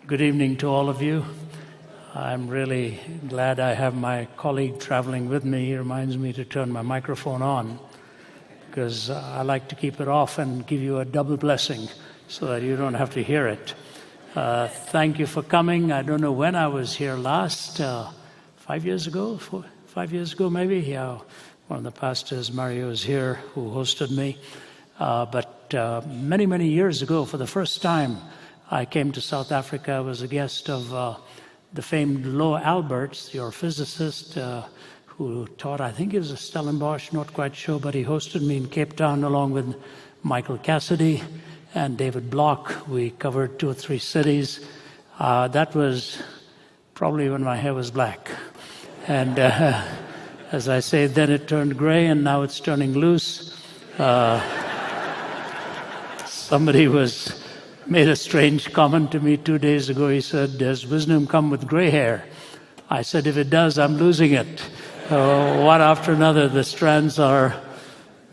Good evening to all of you. I'm really glad I have my colleague traveling with me. He reminds me to turn my microphone on because I like to keep it off and give you a double blessing so that you don't have to hear it. Thank you for coming. I don't know when I was here last, 5 years ago, 5 years ago maybe. Yeah, one of the pastors, Mario, is here who hosted me. But many, many years ago, for the first time, I came to South Africa. I was a guest of the famed Lo Alberts, your physicist, who taught, I think he was a Stellenbosch, not quite sure, but he hosted me in Cape Town along with Michael Cassidy and David Block. We covered 2 or 3 cities. That was probably when my hair was black. And as I say, then it turned gray and now it's turning loose. Somebody made a strange comment to me 2 days ago. He said, "Does wisdom come with gray hair?" I said, "If it does, I'm losing it." One after another, the strands are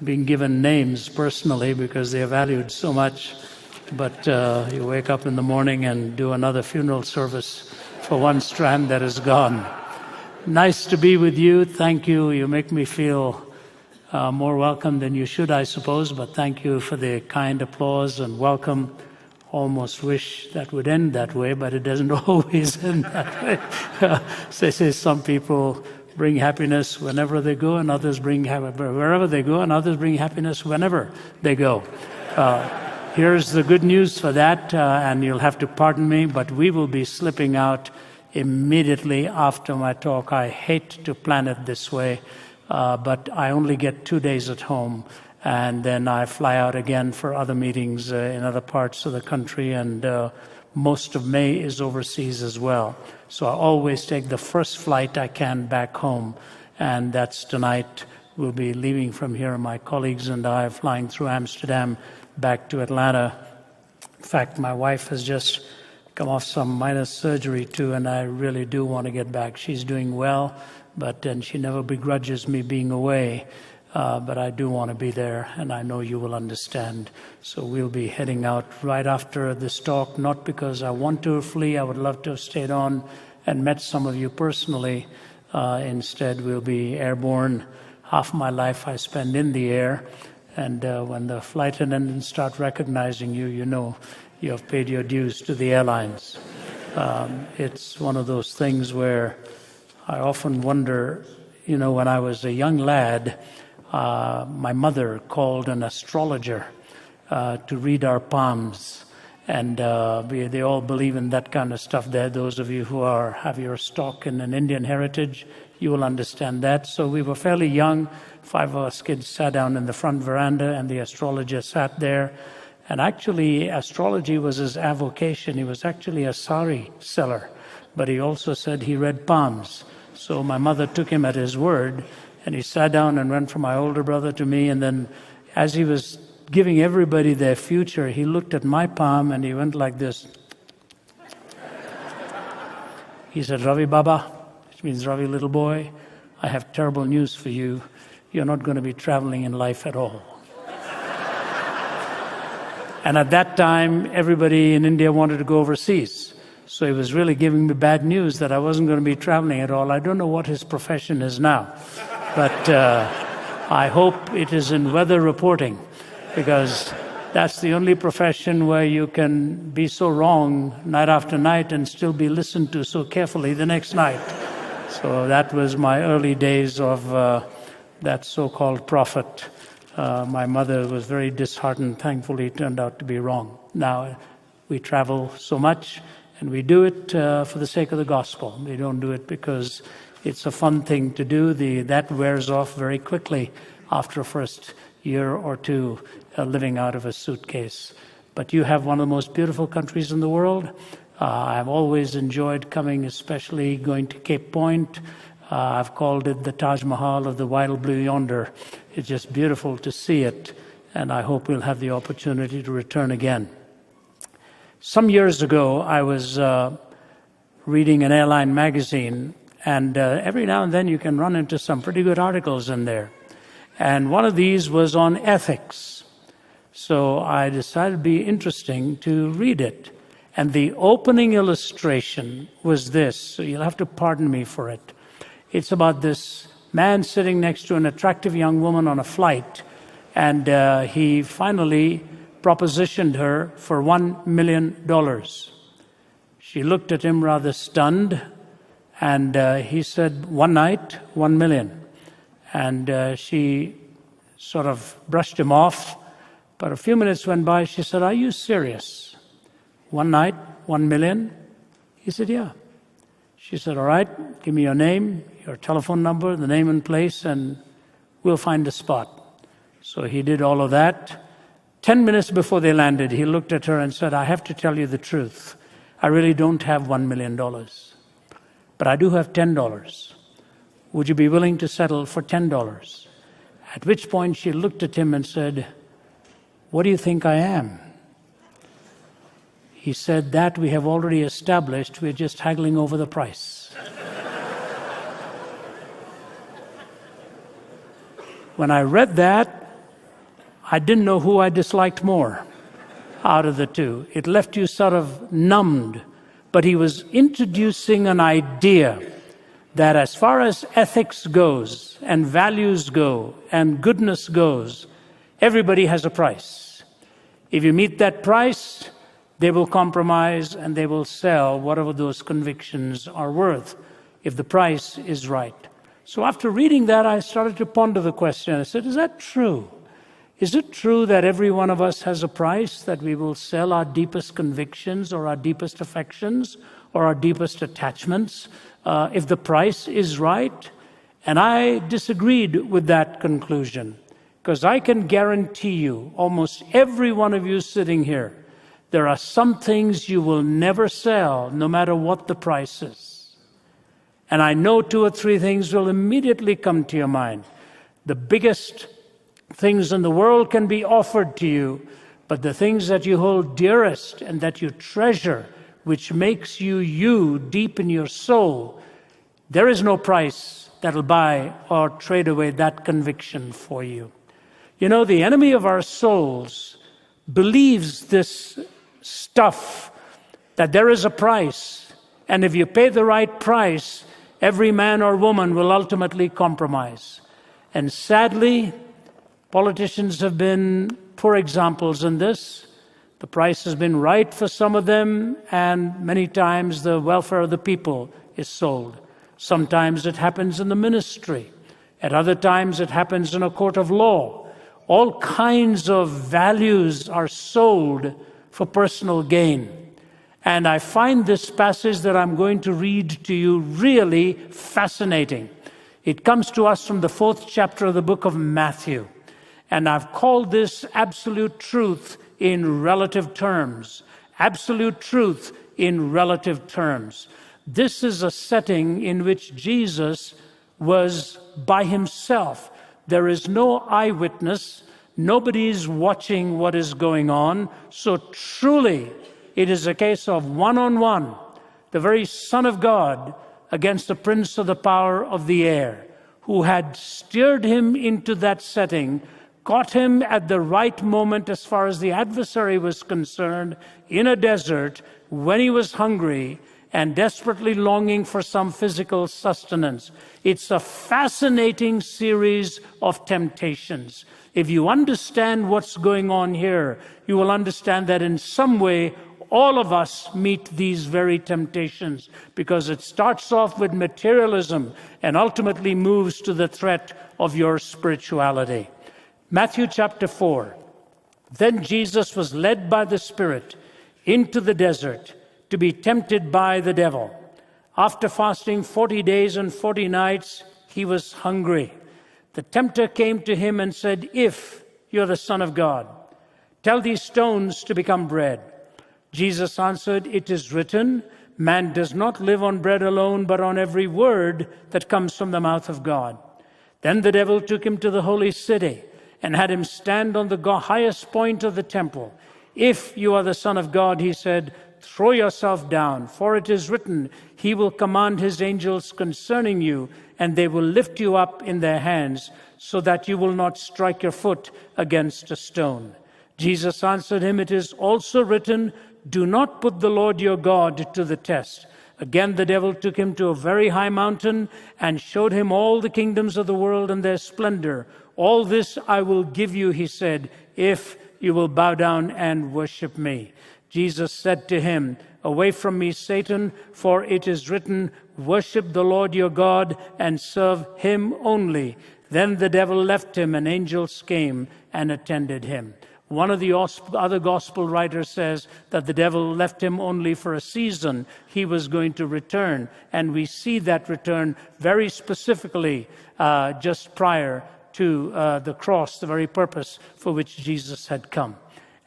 being given names personally because they are valued so much. But you wake up in the morning and do another funeral service for one strand that is gone. Nice to be with you. Thank you. You make me feel more welcome than you should, I suppose. But thank you for the kind applause and welcome. Almost wish that would end that way, but it doesn't always end that way. They say some people bring happiness whenever they go, and others bring wherever they go, and others bring happiness whenever they go. Here's the good news for that, and you'll have to pardon me, but we will be slipping out immediately after my talk. I hate to plan it this way, but I only get 2 days at home. And then I fly out again for other meetings in other parts of the country, and most of May is overseas as well. So I always take the first flight I can back home, and that's tonight. We'll be leaving from here. My colleagues and I are flying through Amsterdam back to Atlanta. In fact, my wife has just come off some minor surgery too, and I really do want to get back. She's doing well, but then she never begrudges me being away. But I do want to be there, and I know you will understand. So we'll be heading out right after this talk, not because I want to flee. I would love to have stayed on and met some of you personally. Instead, we'll be airborne. Half my life I spend in the air, and when the flight attendants start recognizing you, you know you have paid your dues to the airlines. It's one of those things where I often wonder, when I was a young lad, my mother called an astrologer to read our palms, and they all believe in that kind of stuff there. Those of you who have your stock in an Indian heritage, you will understand that. So we were fairly young. 5 of us kids sat down in the front veranda, and the astrologer sat there. And actually, astrology was his avocation. He was actually a sari seller, but he also said he read palms. So my mother took him at his word, and he sat down and went from my older brother to me. And then as he was giving everybody their future, he looked at my palm and he went like this. He said, "Ravi Baba," which means Ravi little boy, "I have terrible news for you. You're not going to be traveling in life at all." And at that time, everybody in India wanted to go overseas. So he was really giving me bad news that I wasn't going to be traveling at all. I don't know what his profession is now. But I hope it is in weather reporting, because that's the only profession where you can be so wrong night after night and still be listened to so carefully the next night. So that was my early days of that so-called prophet. My mother was very disheartened. Thankfully, it turned out to be wrong. Now, we travel so much, and we do it for the sake of the gospel. We don't do it because it's a fun thing to do. That wears off very quickly after a first year or two living out of a suitcase. But you have one of the most beautiful countries in the world. I've always enjoyed coming, especially going to Cape Point. I've called it the Taj Mahal of the wild blue yonder. It's just beautiful to see it, and I hope we'll have the opportunity to return again. Some years ago, I was reading an airline magazine, and every now and then you can run into some pretty good articles in there. And one of these was on ethics. So I decided it'd be interesting to read it. And the opening illustration was this, so you'll have to pardon me for it. It's about this man sitting next to an attractive young woman on a flight, and he finally propositioned her for $1 million. She looked at him rather stunned, and he said, "One night, 1 million." And she sort of brushed him off. But a few minutes went by. She said, "Are you serious? One night, 1 million?" He said, "Yeah." She said, "All right, give me your name, your telephone number, the name and place, and we'll find a spot." So he did all of that. 10 minutes before they landed, he looked at her and said, "I have to tell you the truth. I really don't have $1 million, but I do have $10. Would you be willing to settle for $10? At which point she looked at him and said, "What do you think I am?" He said, "That we have already established. We're just haggling over the price." When I read that, I didn't know who I disliked more out of the two. It left you sort of numbed. But he was introducing an idea that as far as ethics goes, and values go, and goodness goes, everybody has a price. If you meet that price, they will compromise and they will sell whatever those convictions are worth, if the price is right. So after reading that, I started to ponder the question. I said, is that true? Is it true that every one of us has a price, that we will sell our deepest convictions or our deepest affections or our deepest attachments if the price is right? And I disagreed with that conclusion, because I can guarantee you, almost every one of you sitting here, there are some things you will never sell, no matter what the price is. And I know 2 or 3 things will immediately come to your mind. The biggest things in the world can be offered to you, but the things that you hold dearest and that you treasure, which makes you you deep in your soul, there is no price that'll buy or trade away that conviction for you. You know, the enemy of our souls believes this stuff, that there is a price, and if you pay the right price, every man or woman will ultimately compromise. And sadly, politicians have been poor examples in this. The price has been right for some of them, and many times the welfare of the people is sold. Sometimes it happens in the ministry. At other times it happens in a court of law. All kinds of values are sold for personal gain. And I find this passage that I'm going to read to you really fascinating. It comes to us from the 4th chapter of the book of Matthew. And I've called this absolute truth in relative terms. Absolute truth in relative terms. This is a setting in which Jesus was by himself. There is no eyewitness. Nobody is watching what is going on. So truly, it is a case of one-on-one, the very Son of God against the prince of the power of the air, who had steered him into that setting, caught him at the right moment as far as the adversary was concerned, in a desert when he was hungry and desperately longing for some physical sustenance. It's a fascinating series of temptations. If you understand what's going on here, you will understand that in some way, all of us meet these very temptations, because it starts off with materialism and ultimately moves to the threat of your spirituality. Matthew chapter 4. Then Jesus was led by the Spirit into the desert to be tempted by the devil. After fasting 40 days and 40 nights, he was hungry. The tempter came to him and said, "If you're the Son of God, tell these stones to become bread." Jesus answered, "It is written, man does not live on bread alone, but on every word that comes from the mouth of God." Then the devil took him to the holy city and had him stand on the highest point of the temple. "If you are the Son of God," he said, "throw yourself down, for it is written, he will command his angels concerning you, and they will lift you up in their hands, so that you will not strike your foot against a stone." Jesus answered him, "It is also written, Do not put the Lord your God to the test. Again, the devil took him to a very high mountain and showed him all the kingdoms of the world and their splendor. All this I will give you, he said, if you will bow down and worship me. Jesus said to him, Away from me, Satan, for it is written, Worship the Lord your God and serve him only. Then the devil left him, and angels came and attended him. One of the other gospel writers says that the devil left him only for a season. He was going to return. And we see that return very specifically just prior to the cross, the very purpose for which Jesus had come.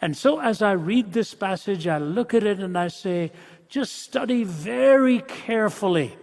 And so as I read this passage, I look at it and I say, just study very carefully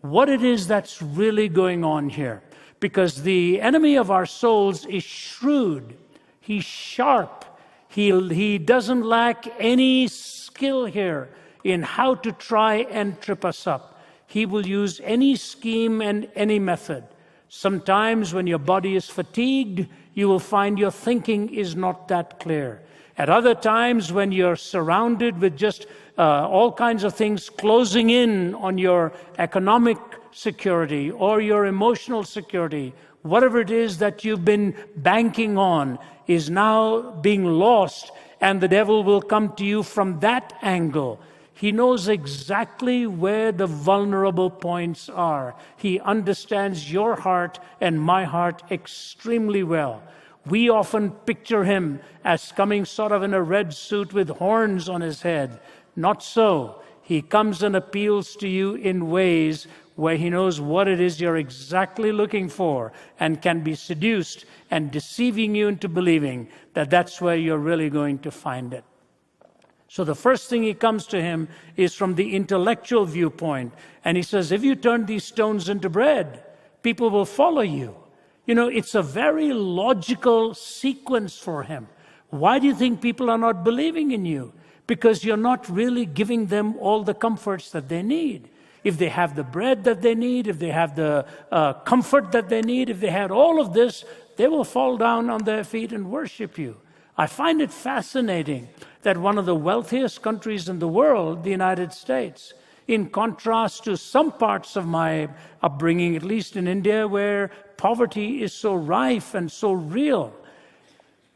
what it is that's really going on here. Because the enemy of our souls is shrewd. He's sharp. He doesn't lack any skill here in how to try and trip us up. He will use any scheme and any method. Sometimes when your body is fatigued, you will find your thinking is not that clear. At other times, when you're surrounded with just all kinds of things closing in on your economic security or your emotional security, whatever it is that you've been banking on is now being lost, and the devil will come to you from that angle. He knows exactly where the vulnerable points are. He understands your heart and my heart extremely well. We often picture him as coming sort of in a red suit with horns on his head. Not so. He comes and appeals to you in ways where he knows what it is you're exactly looking for and can be seduced and deceiving you into believing that that's where you're really going to find it. So the first thing he comes to him is from the intellectual viewpoint. And he says, if you turn these stones into bread, people will follow you. You know, it's a very logical sequence for him. Why do you think people are not believing in you? Because you're not really giving them all the comforts that they need. If they have the bread that they need, if they have the comfort that they need, if they had all of this, they will fall down on their feet and worship you. I find it fascinating that one of the wealthiest countries in the world, the United States, in contrast to some parts of my upbringing, at least in India, where poverty is so rife and so real,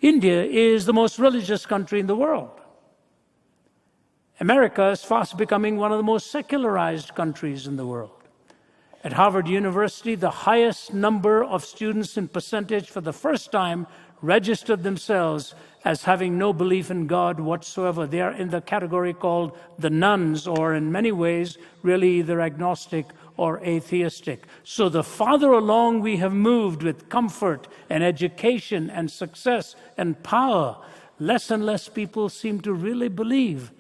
India is the most religious country in the world. America is fast becoming one of the most secularized countries in the world. At Harvard University, the highest number of students in percentage for the first time registered themselves as having no belief in God whatsoever. They are in the category called the nones, or in many ways, really either agnostic or atheistic. So the farther along we have moved with comfort and education and success and power, less and less people seem to really believe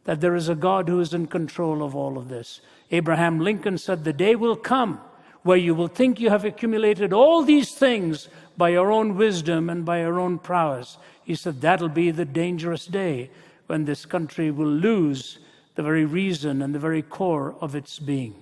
that there is a God who is in control of all of this. Abraham Lincoln said, the day will come where you will think you have accumulated all these things by your own wisdom and by your own prowess. He said, that'll be the dangerous day when this country will lose the very reason and the very core of its being.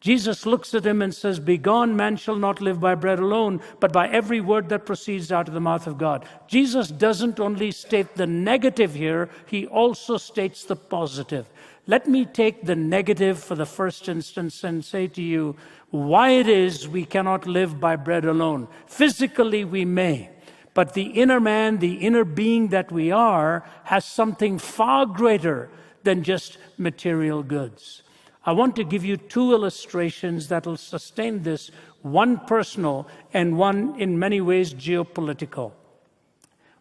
Jesus looks at him and says, Begone, man shall not live by bread alone, but by every word that proceeds out of the mouth of God. Jesus doesn't only state the negative here, he also states the positive. Let me take the negative for the first instance and say to you why it is we cannot live by bread alone. Physically we may, but the inner man, the inner being that we are, has something far greater than just material goods. I want to give you two illustrations that will sustain this, one personal and one in many ways geopolitical.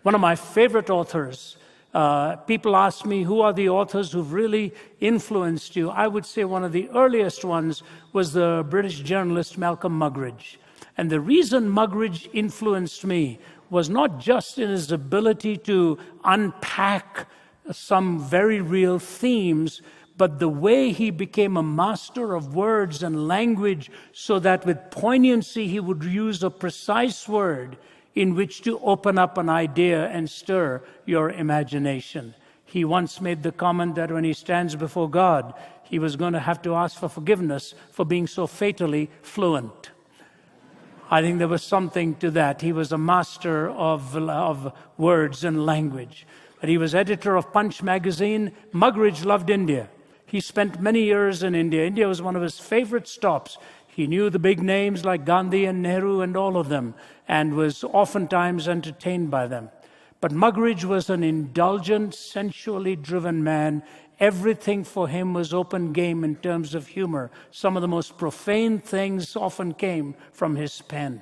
One of my favorite authors, people ask me, who are the authors who've really influenced you? I would say one of the earliest ones was the British journalist Malcolm Muggeridge. And the reason Muggeridge influenced me was not just in his ability to unpack some very real themes, but the way he became a master of words and language so that with poignancy he would use a precise word in which to open up an idea and stir your imagination. He once made the comment that when he stands before God, he was going to have to ask for forgiveness for being so fatally fluent. I think there was something to that. He was a master of words and language. But he was editor of Punch magazine. Muggeridge loved India. He spent many years in India. India was one of his favorite stops. He knew the big names like Gandhi and Nehru and all of them, and was oftentimes entertained by them. But Muggeridge was an indulgent, sensually driven man. Everything for him was open game in terms of humor. Some of the most profane things often came from his pen.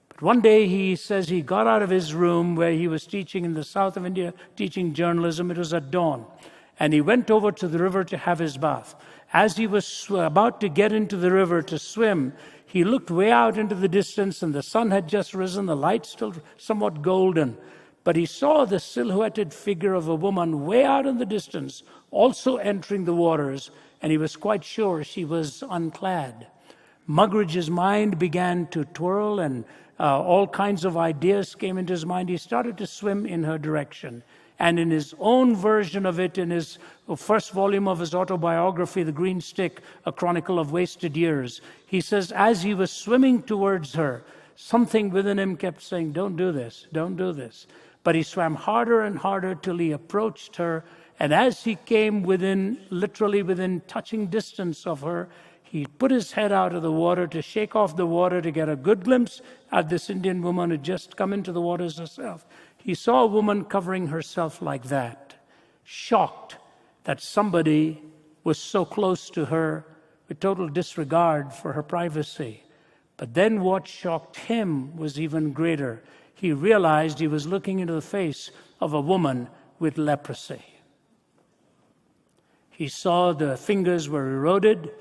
But one day he says he got out of his room where he was teaching in the south of India, teaching journalism. It was at dawn. And he went over to the river to have his bath. As he was about to get into the river to swim, he looked way out into the distance, and the sun had just risen, the light still somewhat golden. But he saw the silhouetted figure of a woman way out in the distance, also entering the waters, and he was quite sure she was unclad. Muggeridge's mind began to twirl, and all kinds of ideas came into his mind. He started to swim in her direction. And in his own version of it, in his first volume of his autobiography, The Green Stick, A Chronicle of Wasted Years, he says, as he was swimming towards her, something within him kept saying, don't do this, don't do this. But he swam harder and harder till he approached her. And as he came literally within touching distance of her, he put his head out of the water to shake off the water to get a good glimpse at this Indian woman who had just come into the waters herself. He saw a woman covering herself like that, shocked that somebody was so close to her with total disregard for her privacy. But then what shocked him was even greater. He realized he was looking into the face of a woman with leprosy. He saw the fingers were eroded,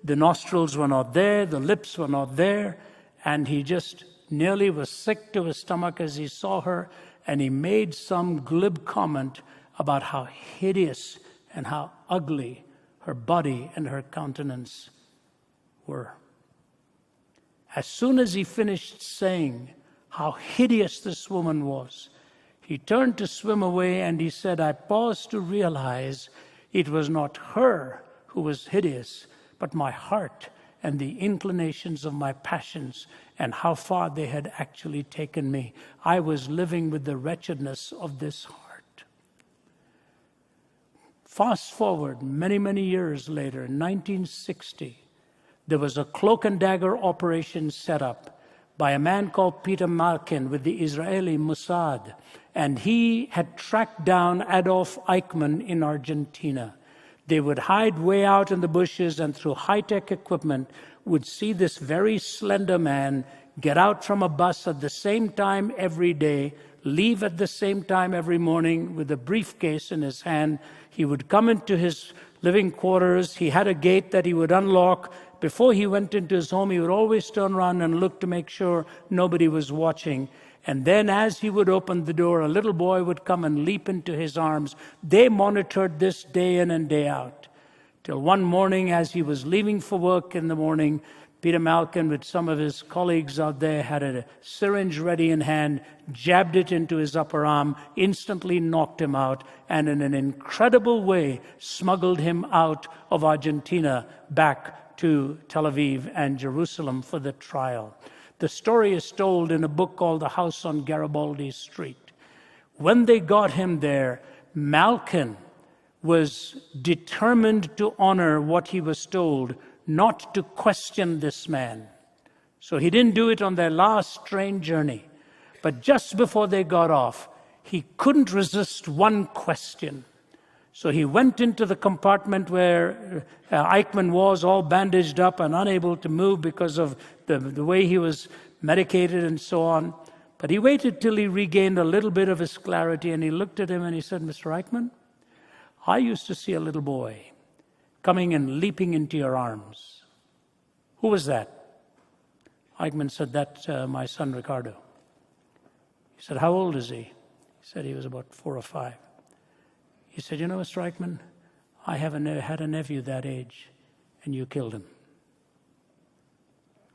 the nostrils were not there, the lips were not there, and he just nearly was sick to his stomach as he saw her, and he made some glib comment about how hideous and how ugly her body and her countenance were. As soon as he finished saying how hideous this woman was, he turned to swim away, and he said, I paused to realize it was not her who was hideous, but my heart and the inclinations of my passions and how far they had actually taken me. I was living with the wretchedness of this heart. Fast forward many, many years later, in 1960, there was a cloak and dagger operation set up by a man called Peter Malkin with the Israeli Mossad. And he had tracked down Adolf Eichmann in Argentina. They would hide way out in the bushes, and through high-tech equipment would see this very slender man get out from a bus at the same time every day, leave at the same time every morning with a briefcase in his hand. He would come into his living quarters. He had a gate that he would unlock. Before he went into his home, he would always turn around and look to make sure nobody was watching. And then as he would open the door, a little boy would come and leap into his arms. They monitored this day in and day out. Till one morning, as he was leaving for work in the morning, Peter Malkin, with some of his colleagues out there, had a syringe ready in hand, jabbed it into his upper arm, instantly knocked him out, and in an incredible way smuggled him out of Argentina back to Tel Aviv and Jerusalem for the trial. The story is told in a book called The House on Garibaldi Street. When they got him there, Malkin was determined to honor what he was told, not to question this man. So he didn't do it on their last train journey. But just before they got off, he couldn't resist one question. So he went into the compartment where Eichmann was, all bandaged up and unable to move because of the way he was medicated and so on. But he waited till he regained a little bit of his clarity, and he looked at him and he said, Mr. Eichmann, I used to see a little boy coming and leaping into your arms. Who was that? Eichmann said, that's my son Ricardo. He said, how old is he? He said he was about 4 or 5. He said, you know, Mr. Eichmann, I had a nephew that age, and you killed him.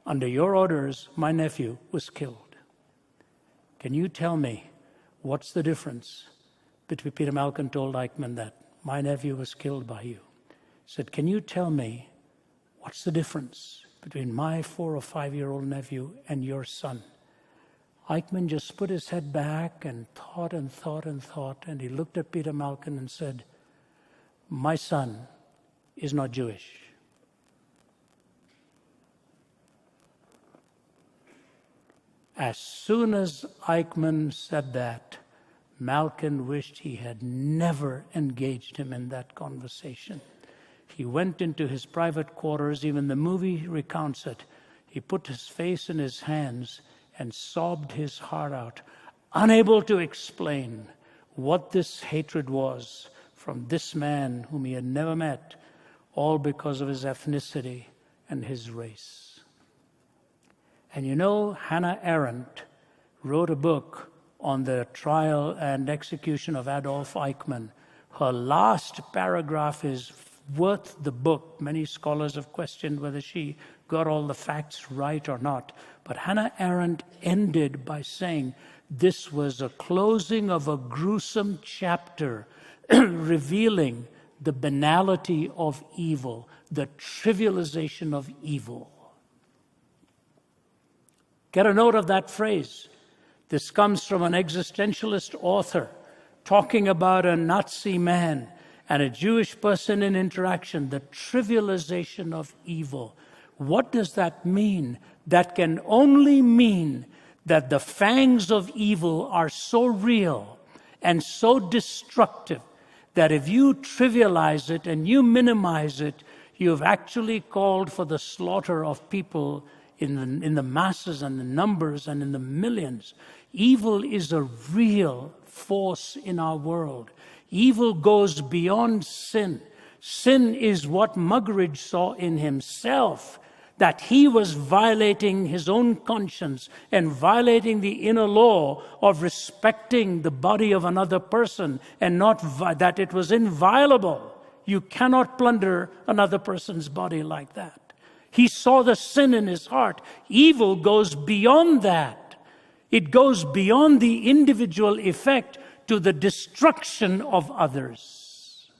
Under your orders, my nephew was killed. Can you tell me what's the difference between Peter Malkin told Eichmann that my nephew was killed by you? He said, can you tell me what's the difference between my 4 or 5-year-old nephew and your son? Eichmann just put his head back and thought and thought and thought, and he looked at Peter Malkin and said, "My son is not Jewish." As soon as Eichmann said that, Malkin wished he had never engaged him in that conversation. He went into his private quarters, even the movie recounts it. He put his face in his hands and sobbed his heart out, unable to explain what this hatred was from this man whom he had never met, all because of his ethnicity and his race. And you know, Hannah Arendt wrote a book on the trial and execution of Adolf Eichmann. Her last paragraph is worth the book. Many scholars have questioned whether she got all the facts right or not. But Hannah Arendt ended by saying this was a closing of a gruesome chapter revealing the banality of evil, the trivialization of evil. Get a note of that phrase. This comes from an existentialist author talking about a Nazi man and a Jewish person in interaction, the trivialization of evil. What does that mean? That can only mean that the fangs of evil are so real and so destructive that if you trivialize it and you minimize it, you've actually called for the slaughter of people in the masses and the numbers and in the millions. Evil is a real force in our world. Evil goes beyond sin. Sin is what Muggeridge saw in himself, that he was violating his own conscience and violating the inner law of respecting the body of another person, and not that it was inviolable. You cannot plunder another person's body like that. He saw the sin in his heart. Evil goes beyond that. It goes beyond the individual effect to the destruction of others.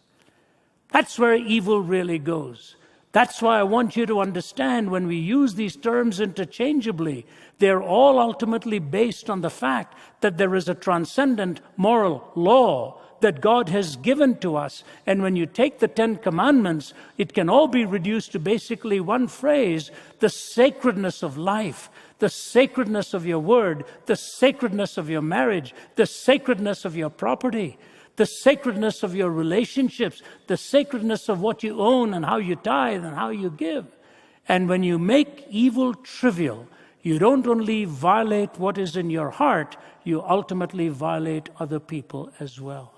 That's where evil really goes. That's why I want you to understand when we use these terms interchangeably, they're all ultimately based on the fact that there is a transcendent moral law that God has given to us. And when you take the 10 Commandments, it can all be reduced to basically one phrase: the sacredness of life, the sacredness of your word, the sacredness of your marriage, the sacredness of your property, the sacredness of your relationships, the sacredness of what you own and how you tithe and how you give. And when you make evil trivial, you don't only violate what is in your heart, you ultimately violate other people as well.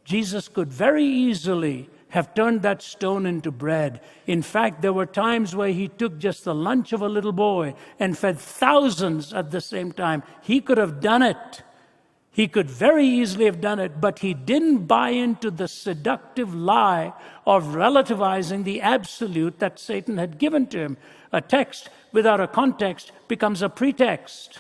Jesus could very easily have turned that stone into bread. In fact, there were times where he took just the lunch of a little boy and fed thousands at the same time. He could have done it. He could very easily have done it, but he didn't buy into the seductive lie of relativizing the absolute that Satan had given to him. A text without a context becomes a pretext.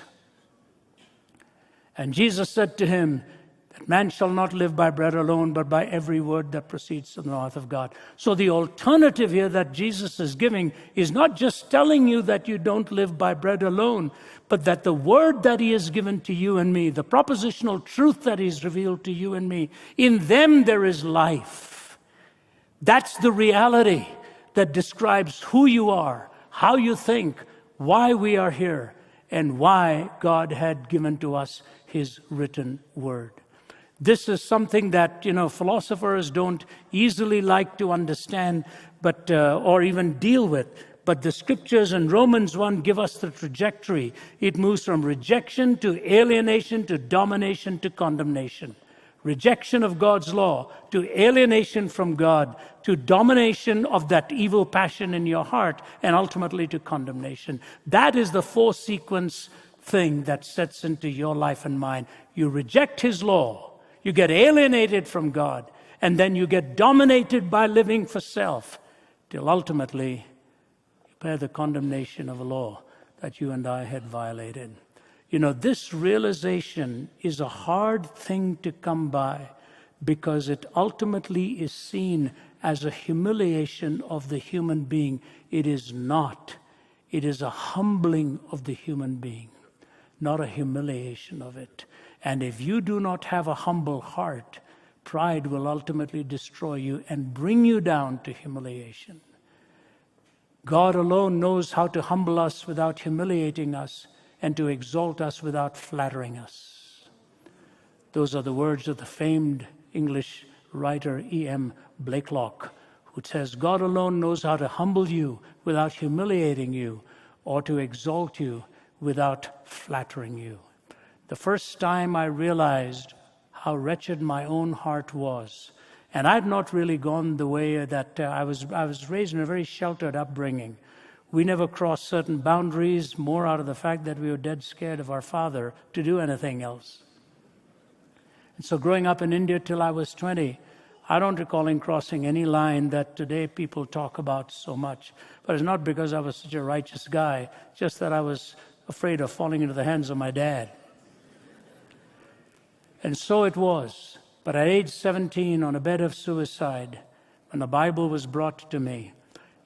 And Jesus said to him, that man shall not live by bread alone, but by every word that proceeds from the mouth of God. So the alternative here that Jesus is giving is not just telling you that you don't live by bread alone, but that the word that he has given to you and me, the propositional truth that he's revealed to you and me, in them there is life. That's the reality that describes who you are, how you think, why we are here, and why God had given to us his written word. This is something that, philosophers don't easily like to understand, but or even deal with. But the scriptures in Romans 1 give us the trajectory. It moves from rejection to alienation to domination to condemnation. Rejection of God's law to alienation from God to domination of that evil passion in your heart and ultimately to condemnation. That is the four-sequence thing that sets into your life and mine. You reject his law. You get alienated from God, and then you get dominated by living for self, till ultimately you bear the condemnation of a law that you and I had violated. This realization is a hard thing to come by because it ultimately is seen as a humiliation of the human being. It is not. It is a humbling of the human being. not a humiliation of it. And if you do not have a humble heart, pride will ultimately destroy you and bring you down to humiliation. God alone knows how to humble us without humiliating us and to exalt us without flattering us. Those are the words of the famed English writer E.M. Blakelock, who says, God alone knows how to humble you without humiliating you, or to exalt you without flattering you. The first time I realized how wretched my own heart was, and I'd not really gone the way that I was raised in a very sheltered upbringing. We never crossed certain boundaries, more out of the fact that we were dead scared of our father to do anything else. And so growing up in India till I was 20, I don't recall crossing any line that today people talk about so much. But it's not because I was such a righteous guy, just that I was afraid of falling into the hands of my dad. And so it was. But at age 17, on a bed of suicide, when the Bible was brought to me,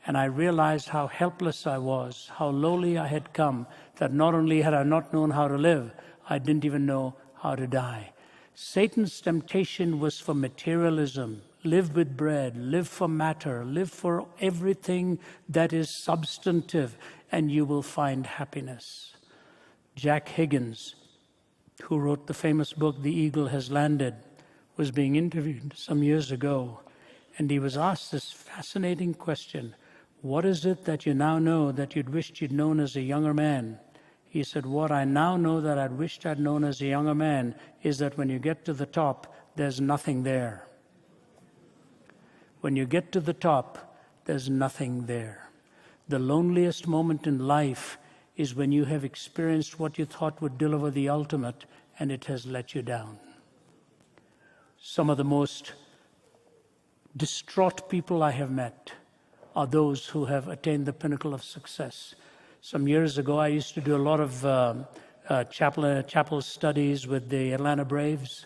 and I realized how helpless I was, how lowly I had come, that not only had I not known how to live, I didn't even know how to die. Satan's temptation was for materialism. Live with bread, live for matter, live for everything that is substantive, and you will find happiness. Jack Higgins, who wrote the famous book, The Eagle Has Landed, was being interviewed some years ago, and he was asked this fascinating question: what is it that you now know that you'd wished you'd known as a younger man? He said, what I now know that I'd wished I'd known as a younger man is that when you get to the top, there's nothing there. When you get to the top, there's nothing there. The loneliest moment in life is when you have experienced what you thought would deliver the ultimate, and it has let you down. Some of the most distraught people I have met are those who have attained the pinnacle of success. Some years ago, I used to do a lot of chapel studies with the Atlanta Braves.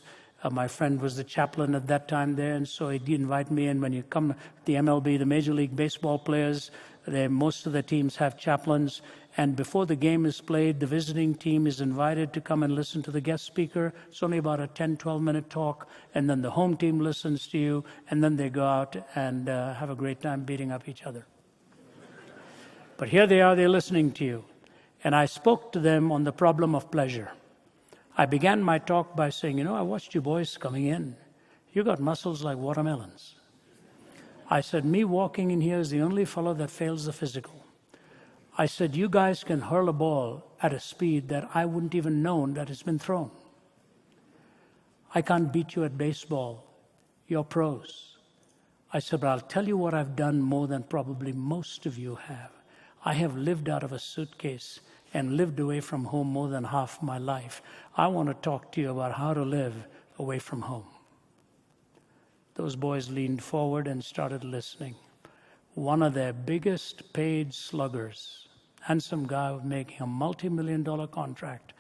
My friend was the chaplain at that time there, and so he'd invite me in. When you come to the MLB, the Major League Baseball players, most of the teams have chaplains. And before the game is played, the visiting team is invited to come and listen to the guest speaker. It's only about a 10, 12-minute talk, and then the home team listens to you, and then they go out and have a great time beating up each other. But here they are, they're listening to you. And I spoke to them on the problem of pleasure. I began my talk by saying, I watched you boys coming in. You got muscles like watermelons. I said, me walking in here is the only fellow that fails the physical. I said, you guys can hurl a ball at a speed that I wouldn't even known that it's been thrown. I can't beat you at baseball. You're pros. I said, but I'll tell you what I've done more than probably most of you have. I have lived out of a suitcase and lived away from home more than half my life. I want to talk to you about how to live away from home. Those boys leaned forward and started listening. One of their biggest paid sluggers, handsome guy making a multi-million-dollar contract.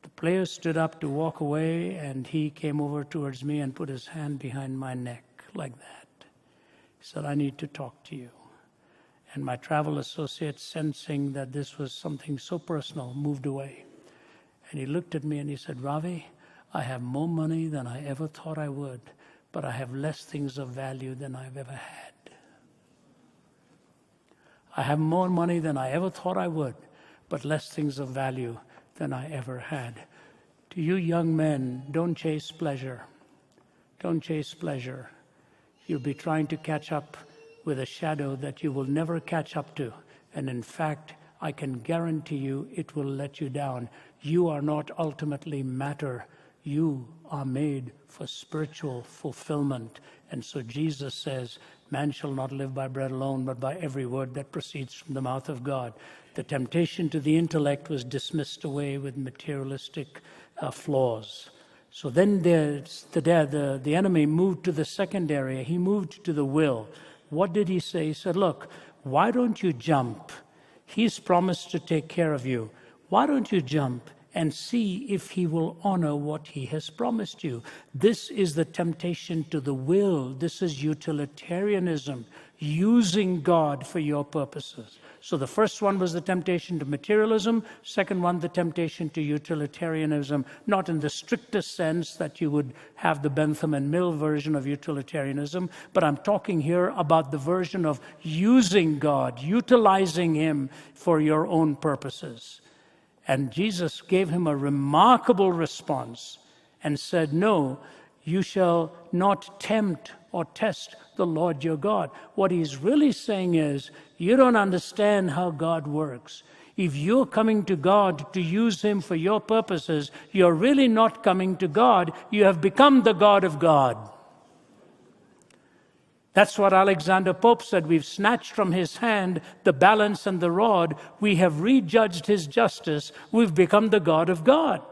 The player stood up to walk away, and he came over towards me and put his hand behind my neck like that. He said, I need to talk to you. And my travel associate, sensing that this was something so personal, moved away. And he looked at me and he said, Ravi, I have more money than I ever thought I would, but I have less things of value than I've ever had. I have more money than I ever thought I would, but less things of value than I ever had. To you young men, don't chase pleasure. Don't chase pleasure. You'll be trying to catch up with a shadow that you will never catch up to. And in fact, I can guarantee you it will let you down. You are not ultimately matter. You are made for spiritual fulfillment. And so Jesus says, man shall not live by bread alone, but by every word that proceeds from the mouth of God. The temptation to the intellect was dismissed away with materialistic flaws. So then the enemy moved to the second area. He moved to the will. What did he say? He said, look, why don't you jump? He's promised to take care of you. Why don't you jump and see if he will honor what he has promised you? This is the temptation to the will. This is utilitarianism. using God for your purposes. So the first one was the temptation to materialism. Second one, the temptation to utilitarianism, not in the strictest sense that you would have the Bentham and Mill version of utilitarianism, but I'm talking here about the version of using God, utilizing Him for your own purposes. And Jesus gave him a remarkable response and said, no, you shall not tempt or test the Lord your God. What he's really saying is, you don't understand how God works. If you're coming to God to use Him for your purposes, you're really not coming to God. You have become the God of God. That's what Alexander Pope said. We've snatched from His hand the balance and the rod. We have rejudged His justice. We've become the God of God.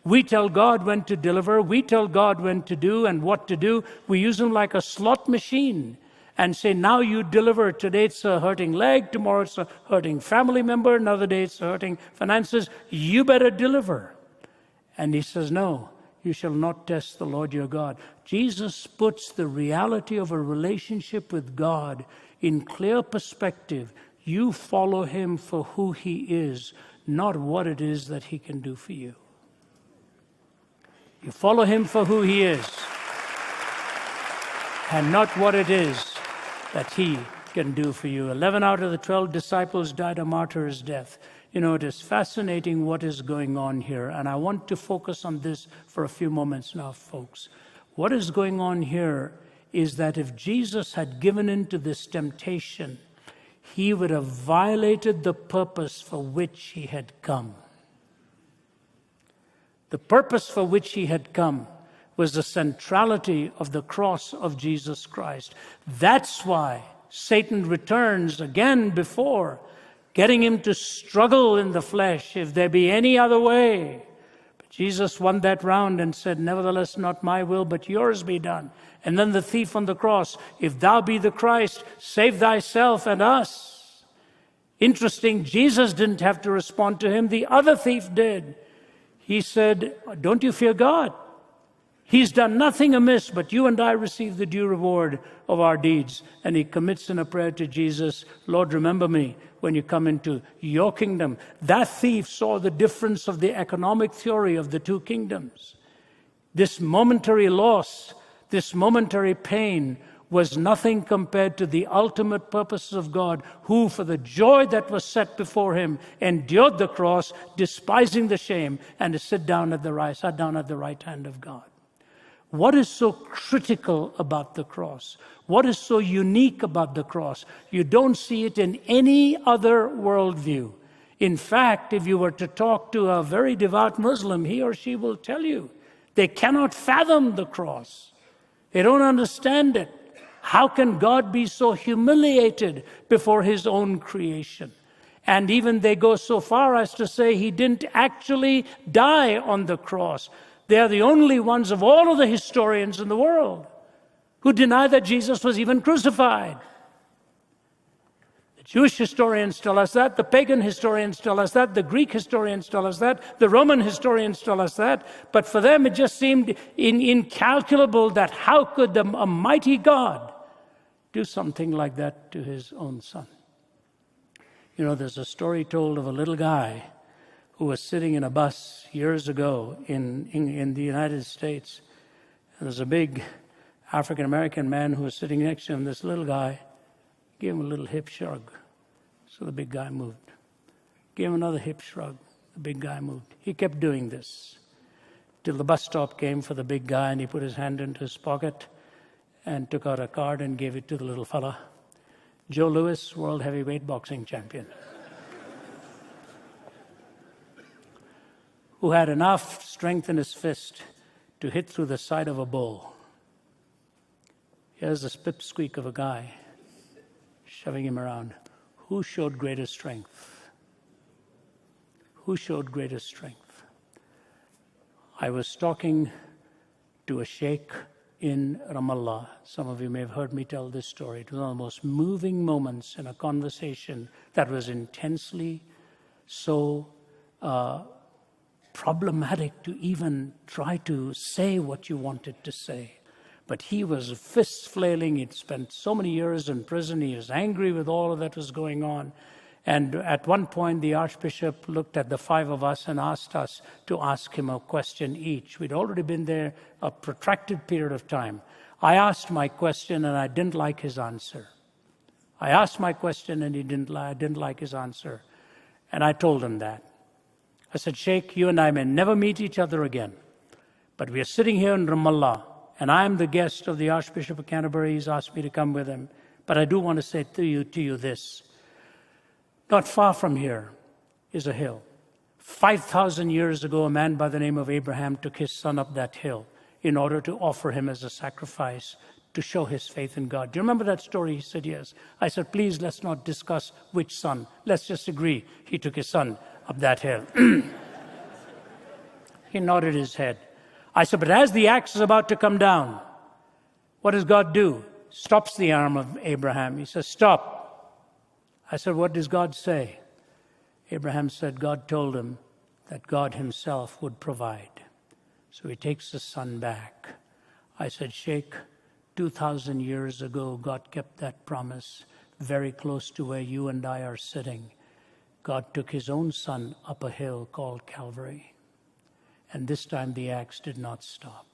We tell God when to deliver. We tell God when to do and what to do. We use Him like a slot machine and say, now you deliver. Today it's a hurting leg. Tomorrow it's a hurting family member. Another day it's hurting finances. You better deliver. And He says, no, you shall not test the Lord your God. Jesus puts the reality of a relationship with God in clear perspective. You follow Him for who He is, not what it is that He can do for you. You follow Him for who He is and not what it is that He can do for you. 11 out of the 12 disciples died a martyr's death. You know, it is fascinating what is going on here, and I want to focus on this for a few moments now, folks. What is going on here is that if Jesus had given in to this temptation, He would have violated the purpose for which He had come. The purpose for which He had come was the centrality of the cross of Jesus Christ. That's why Satan returns again before, getting Him to struggle in the flesh, if there be any other way. But Jesus won that round and said, nevertheless, not my will, but yours be done. And then the thief on the cross, if thou be the Christ, save thyself and us. Interesting, Jesus didn't have to respond to him. The other thief did. He said, don't you fear God? He's done nothing amiss, but you and I receive the due reward of our deeds. And he commits in a prayer to Jesus, Lord, remember me when you come into your kingdom. That thief saw the difference of the economic theory of the two kingdoms. This momentary loss, this momentary pain was nothing compared to the ultimate purposes of God, who for the joy that was set before him endured the cross, despising the shame, and sat down at the right hand of God. What is so critical about the cross? What is so unique about the cross? You don't see it in any other worldview. In fact, if you were to talk to a very devout Muslim, he or she will tell you they cannot fathom the cross. They don't understand it. How can God be so humiliated before His own creation? And even they go so far as to say He didn't actually die on the cross. They are the only ones of all of the historians in the world who deny that Jesus was even crucified. The Jewish historians tell us that, the pagan historians tell us that, the Greek historians tell us that, the Roman historians tell us that, but for them it just seemed incalculable that how could a mighty God do something like that to His own Son. You know, there's a story told of a little guy who was sitting in a bus years ago in the United States. And there's a big African-American man who was sitting next to him. This little guy gave him a little hip shrug. So the big guy moved. Gave him another hip shrug. The big guy moved. He kept doing this till the bus stop came for the big guy, and he put his hand into his pocket and took out a card and gave it to the little fella. Joe Louis, world heavyweight boxing champion, who had enough strength in his fist to hit through the side of a bull. Here's the pipsqueak of a guy shoving him around. Who showed greater strength? Who showed greater strength? I was talking to a sheikh in Ramallah. Some of you may have heard me tell this story. It was one of the most moving moments in a conversation that was intensely so problematic to even try to say what you wanted to say. But he was fists flailing. He'd spent so many years in prison. He was angry with all of that was going on. And at one point, the Archbishop looked at the five of us and asked us to ask him a question each. We'd already been there a protracted period of time. I asked my question, and I didn't like his answer. I asked my question, and I didn't like his answer. And I told him that. I said, Sheikh, you and I may never meet each other again. But we are sitting here in Ramallah, and I am the guest of the Archbishop of Canterbury. He's asked me to come with him. But I do want to say to you this. Not far from here is a hill. 5,000 years ago, a man by the name of Abraham took his son up that hill in order to offer him as a sacrifice to show his faith in God. Do you remember that story? He said, yes. I said, please, let's not discuss which son. Let's just agree he took his son up that hill. He nodded his head. I said, but as the axe is about to come down, what does God do? Stops the arm of Abraham. He says, stop. I said, what does God say? Abraham said, God told him that God himself would provide. So he takes the son back. I said, Sheikh, 2,000 years ago, God kept that promise very close to where you and I are sitting. God took his own son up a hill called Calvary. And this time the axe did not stop.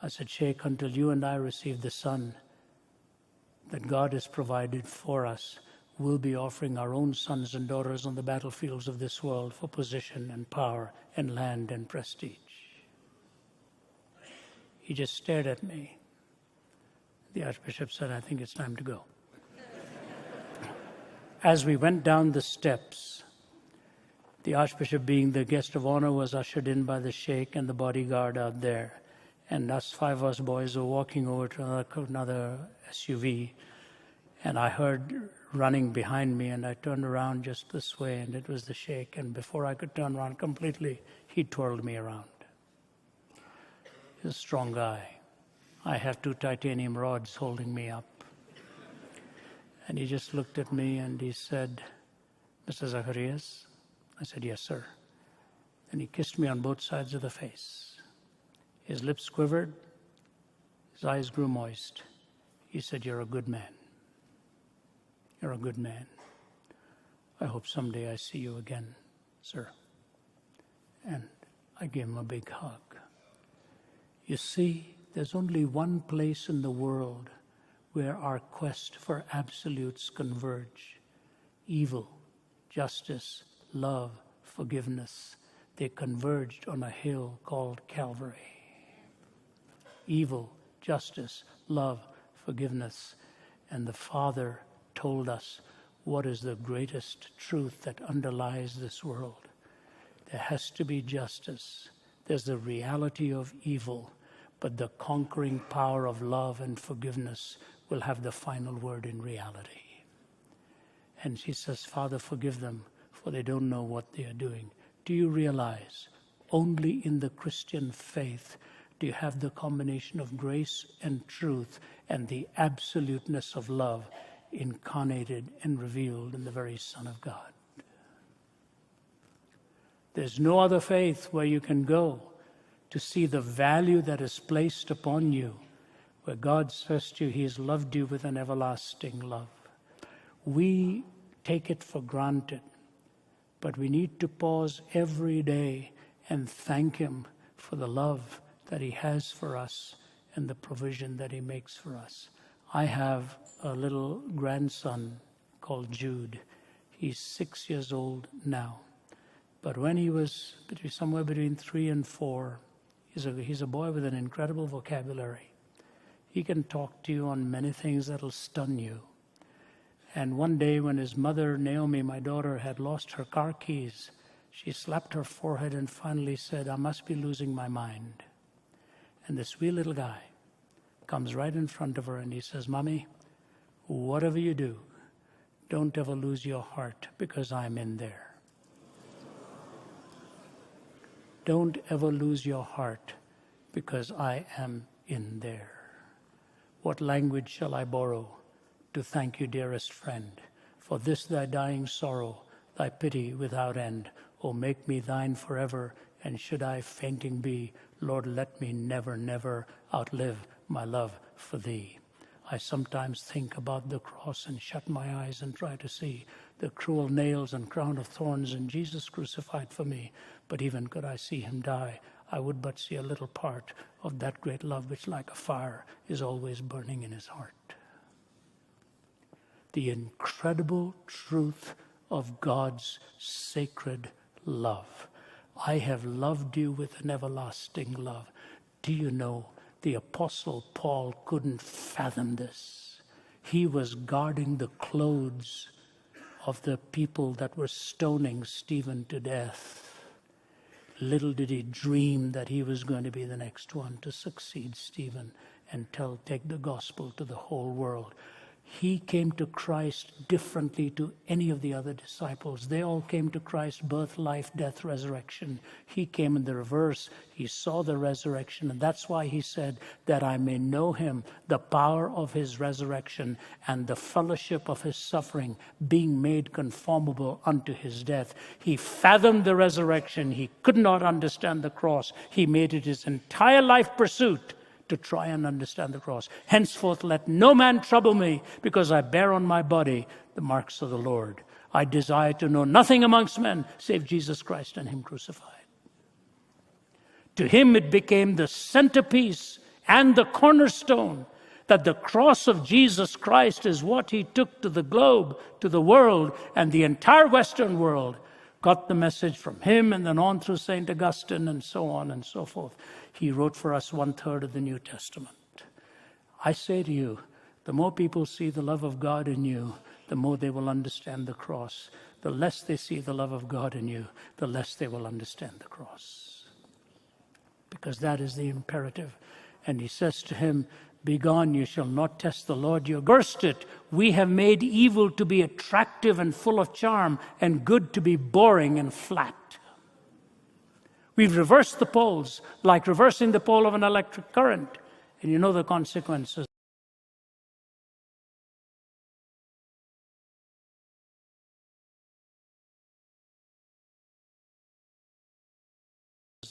I said, Sheikh, until you and I receive the son that God has provided for us, we'll be offering our own sons and daughters on the battlefields of this world for position and power and land and prestige. He just stared at me. The Archbishop said, I think it's time to go. As we went down the steps, the Archbishop, being the guest of honor, was ushered in by the Sheikh and the bodyguard out there. And us 5 of us boys were walking over to another SUV. And I heard running behind me, and I turned around just this way, and it was the Sheikh. And before I could turn around completely, he twirled me around. He's a strong guy. I have 2 titanium rods holding me up. And he just looked at me and he said, Mr. Zacharias? I said, yes, sir. And he kissed me on both sides of the face. His lips quivered. His eyes grew moist. He said, you're a good man. You're a good man. I hope someday I see you again, sir. And I gave him a big hug. You see, there's only one place in the world where our quest for absolutes converge. Evil, justice, love, forgiveness. They converged on a hill called Calvary. Evil, justice, love, forgiveness. And the Father told us what is the greatest truth that underlies this world. There has to be justice. There's the reality of evil, but the conquering power of love and forgiveness will have the final word in reality. And she says, Father, forgive them, for they don't know what they are doing. Do you realize only in the Christian faith do you have the combination of grace and truth and the absoluteness of love incarnated and revealed in the very Son of God? There's no other faith where you can go to see the value that is placed upon you, where God says to you, He has loved you with an everlasting love. We take it for granted, but we need to pause every day and thank Him for the love that He has for us and the provision that He makes for us. I have a little grandson called Jude. He's 6 years old now. But when he was somewhere between 3 and 4, he's a boy with an incredible vocabulary. He can talk to you on many things that'll stun you. And one day when his mother, Naomi, my daughter, had lost her car keys, she slapped her forehead and finally said, I must be losing my mind. And this wee little guy comes right in front of her and he says, Mommy, whatever you do, don't ever lose your heart because I'm in there. Don't ever lose your heart because I am in there. What language shall I borrow to thank you, dearest friend, for this thy dying sorrow, thy pity without end? Oh, make me thine forever And should I fainting be, Lord, let me never, never outlive my love for thee. I sometimes think about the cross and shut my eyes and try to see the cruel nails and crown of thorns and Jesus crucified for me. But even could I see him die, I would but see a little part of that great love which like a fire is always burning in his heart. The incredible truth of God's sacred love. I have loved you with an everlasting love. Do you know, the Apostle Paul couldn't fathom this. He was guarding the clothes of the people that were stoning Stephen to death. Little did he dream that he was going to be the next one to succeed Stephen and take the gospel to the whole world. He came to Christ differently to any of the other disciples. They all came to Christ, birth, life, death, resurrection. He came in the reverse. He saw the resurrection, and that's why he said, that I may know him, the power of his resurrection, and the fellowship of his suffering, being made conformable unto his death. He fathomed the resurrection. He could not understand the cross. He made it his entire life pursuit to try and understand the cross. Henceforth, let no man trouble me, because I bear on my body the marks of the Lord. I desire to know nothing amongst men save Jesus Christ and him crucified. To him it became the centerpiece and the cornerstone that the cross of Jesus Christ is what he took to the globe, to the world, and the entire Western world got the message from him, and then on through St. Augustine and so on and so forth. He wrote for us 1/3 of the New Testament. I say to you, the more people see the love of God in you, the more they will understand the cross. The less they see the love of God in you, the less they will understand the cross. Because that is the imperative. And he says to him, "Begone, you shall not test the Lord your God." Reversed it. We have made evil to be attractive and full of charm, and good to be boring and flat. We've reversed the poles, like reversing the pole of an electric current. And you know the consequences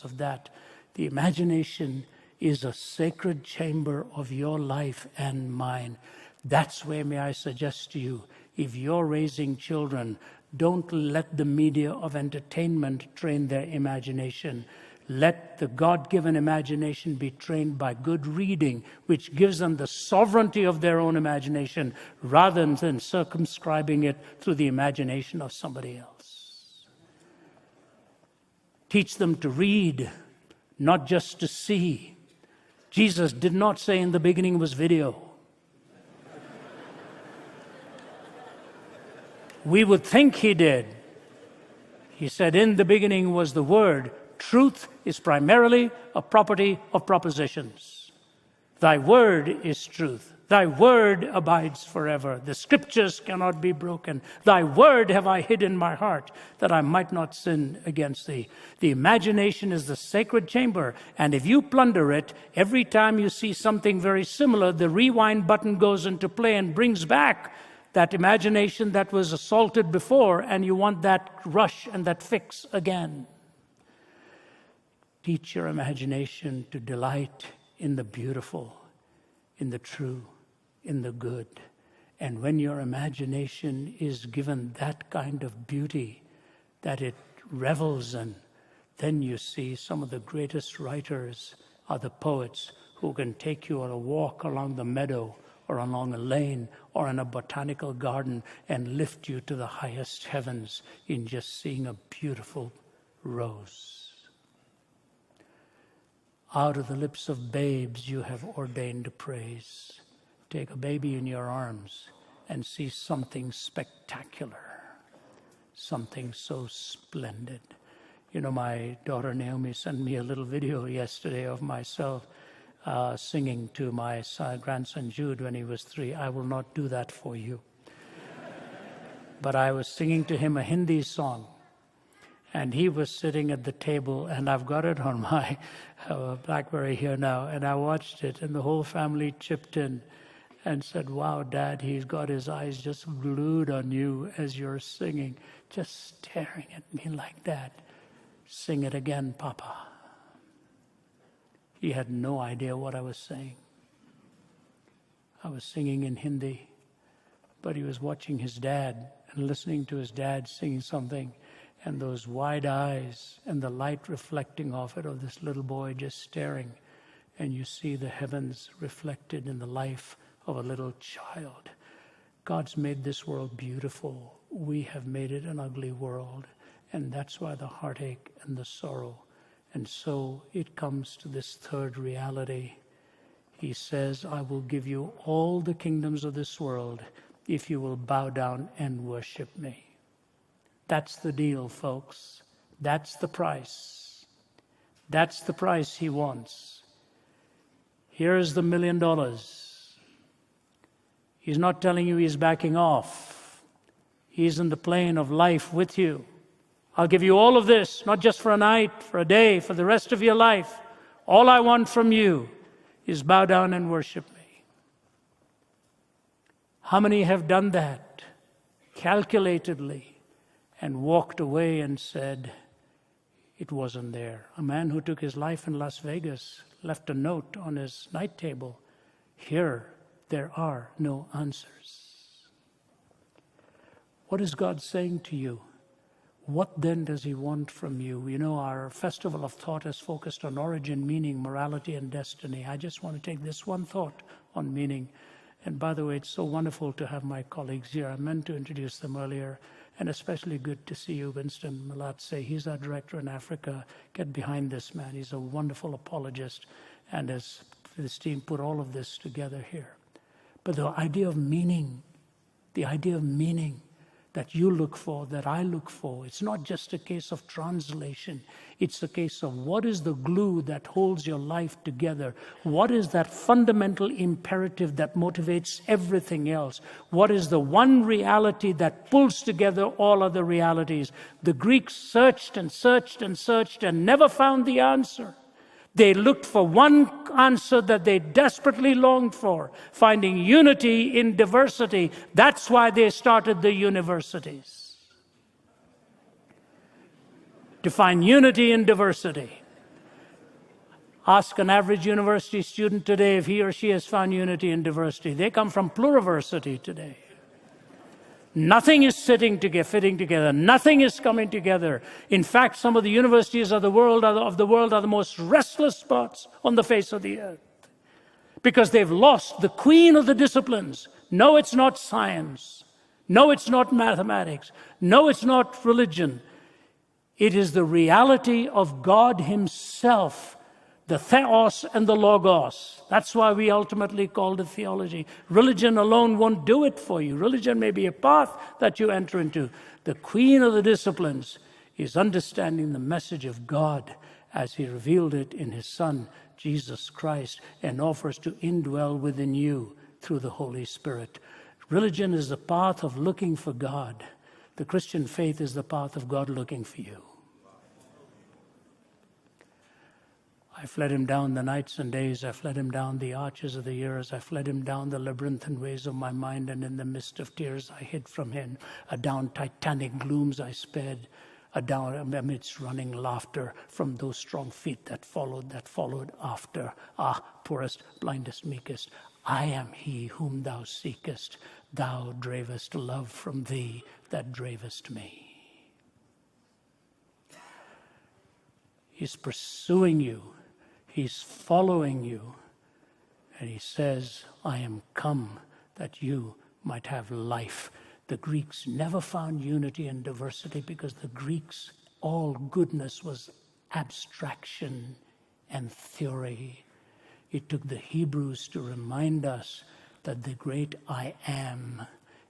of that. The imagination is a sacred chamber of your life and mine. That's where, may I suggest to you, if you're raising children, don't let the media of entertainment train their imagination. Let the God-given imagination be trained by good reading, which gives them the sovereignty of their own imagination, rather than circumscribing it through the imagination of somebody else. Teach them to read, not just to see. Jesus did not say in the beginning was video. We would think he did. He said, in the beginning was the Word. Truth is primarily a property of propositions. Thy word is truth. Thy word abides forever. The scriptures cannot be broken. Thy word have I hid in my heart, that I might not sin against thee. The imagination is the sacred chamber, and if you plunder it, every time you see something very similar, the rewind button goes into play and brings back that imagination that was assaulted before, and you want that rush and that fix again. Teach your imagination to delight in the beautiful, in the true, in the good. And when your imagination is given that kind of beauty that it revels in, then you see some of the greatest writers are the poets who can take you on a walk along the meadow or along a lane or in a botanical garden and lift you to the highest heavens in just seeing a beautiful rose. Out of the lips of babes you have ordained praise. Take a baby in your arms and see something spectacular, something so splendid. You know, my daughter Naomi sent me a little video yesterday of myself singing to my grandson Jude when he was 3. I will not do that for you. But I was singing to him a Hindi song. And he was sitting at the table, and I've got it on my BlackBerry here now, and I watched it, and the whole family chipped in and said, wow, Dad, he's got his eyes just glued on you as you're singing, just staring at me like that. Sing it again, Papa. He had no idea what I was saying. I was singing in Hindi, but he was watching his dad and listening to his dad singing something, and those wide eyes and the light reflecting off it of this little boy just staring, and you see the heavens reflected in the life of a little child. God's made this world beautiful. We have made it an ugly world, and that's why the heartache and the sorrow. And so it comes to this third reality. He says, I will give you all the kingdoms of this world if you will bow down and worship me. That's the deal, folks. That's the price. That's the price he wants. Here's the $1 million. He's not telling you he's backing off. He's in the plane of life with you. I'll give you all of this, not just for a night, for a day, for the rest of your life. All I want from you is bow down and worship me. How many have done that calculatedly and walked away and said, it wasn't there? A man who took his life in Las Vegas left a note on his night table. Here, there are no answers. What is God saying to you? What then does he want from you? You know, our Festival of Thought is focused on origin, meaning, morality, and destiny. I just want to take this one thought on meaning. And by the way, it's so wonderful to have my colleagues here. I meant to introduce them earlier, and especially good to see you, Winston Malatse. He's our director in Africa. Get behind this man. He's a wonderful apologist, and has his team put all of this together here. But the idea of meaning that you look for, that I look for, it's not just a case of translation. It's a case of what is the glue that holds your life together? What is that fundamental imperative that motivates everything else? What is the one reality that pulls together all other realities? The Greeks searched and searched and searched and never found the answer. They looked for one answer that they desperately longed for, finding unity in diversity. That's why they started the universities. To find unity in diversity. Ask an average university student today if he or she has found unity in diversity. They come from pluriversity today. Nothing is fitting together. Nothing is coming together. In fact, some of the universities of the world are the most restless spots on the face of the earth, because they've lost the queen of the disciplines. No, it's not science. No, it's not mathematics. No, it's not religion. It is the reality of God himself, the theos and the logos. That's why we ultimately called it theology. Religion alone won't do it for you. Religion may be a path that you enter into. The queen of the disciplines is understanding the message of God as he revealed it in his Son, Jesus Christ, and offers to indwell within you through the Holy Spirit. Religion is the path of looking for God. The Christian faith is the path of God looking for you. I fled him down the nights and days. I fled him down the arches of the years. I fled him down the labyrinthine ways of my mind, and in the midst of tears I hid from him. Adown titanic glooms I sped, adown amidst running laughter from those strong feet that followed after. Ah, poorest, blindest, meekest, I am he whom thou seekest. Thou dravest love from thee that dravest me. He's pursuing you. He's following you. And he says, I am come that you might have life. The Greeks never found unity and diversity because the Greeks, all goodness was abstraction and theory. It took the Hebrews to remind us that the great I am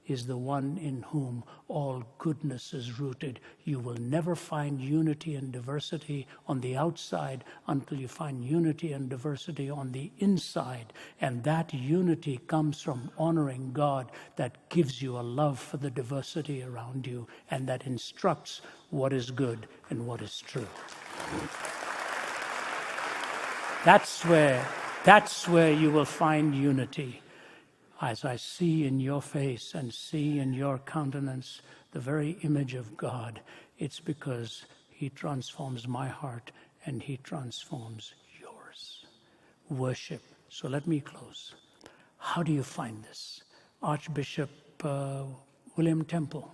is the one in whom all goodness is rooted. You will never find unity and diversity on the outside until you find unity and diversity on the inside. And that unity comes from honoring God, that gives you a love for the diversity around you, and that instructs what is good and what is true. That's where you will find unity. As I see in your face and see in your countenance the very image of God, it's because He transforms my heart, and He transforms yours. Worship. So let me close. How do you find this? Archbishop William Temple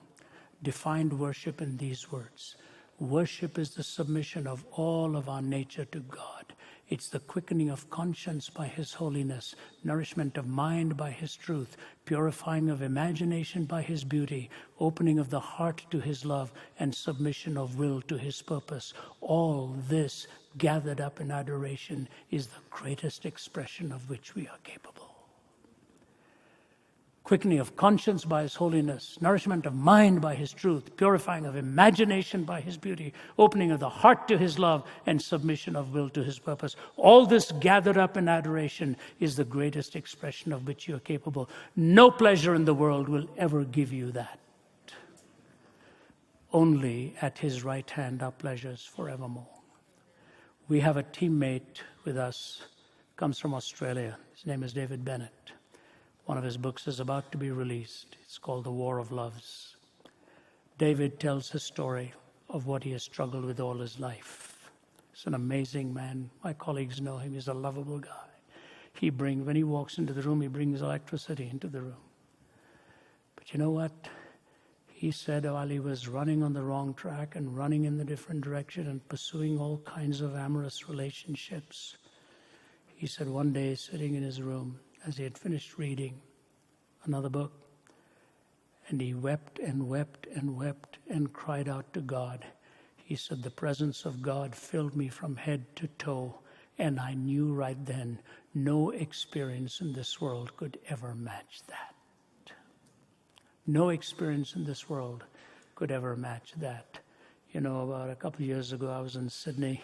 defined worship in these words. Worship is the submission of all of our nature to God. It's the quickening of conscience by His holiness, nourishment of mind by His truth, purifying of imagination by His beauty, opening of the heart to His love, and submission of will to His purpose. All this gathered up in adoration is the greatest expression of which we are capable. Quickening of conscience by His holiness, nourishment of mind by His truth, purifying of imagination by His beauty, opening of the heart to His love, and submission of will to His purpose. All this gathered up in adoration is the greatest expression of which you are capable. No pleasure in the world will ever give you that. Only at His right hand are pleasures forevermore. We have a teammate with us, comes from Australia. His name is David Bennett. One of his books is about to be released. It's called The War of Loves. David tells his story of what he has struggled with all his life. He's an amazing man. My colleagues know him. He's a lovable guy. When he walks into the room, he brings electricity into the room. But you know what? He said while he was running on the wrong track and running in the different direction and pursuing all kinds of amorous relationships, he said one day, sitting in his room, as he had finished reading another book, and he wept and wept and wept and cried out to God. He said, the presence of God filled me from head to toe, and I knew right then no experience in this world could ever match that. No experience in this world could ever match that. You know, about a couple of years ago, I was in Sydney,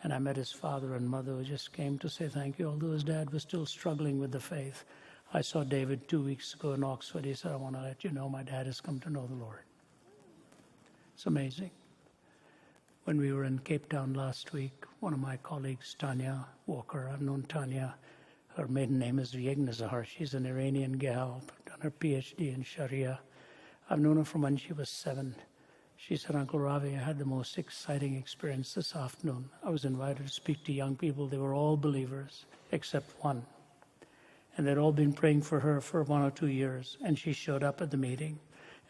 and I met his father and mother who just came to say thank you, although his dad was still struggling with the faith. I saw David 2 weeks ago in Oxford. He said, I want to let you know my dad has come to know the Lord. It's amazing. When we were in Cape Town last week, one of my colleagues, Tanya Walker, I've known Tanya. Her maiden name is Ravi. She's an Iranian gal, done her PhD in Sharia. I've known her from when she was 7. She said, Uncle Ravi, I had the most exciting experience this afternoon. I was invited to speak to young people. They were all believers, except one. And they'd all been praying for her for 1 or 2 years. And she showed up at the meeting.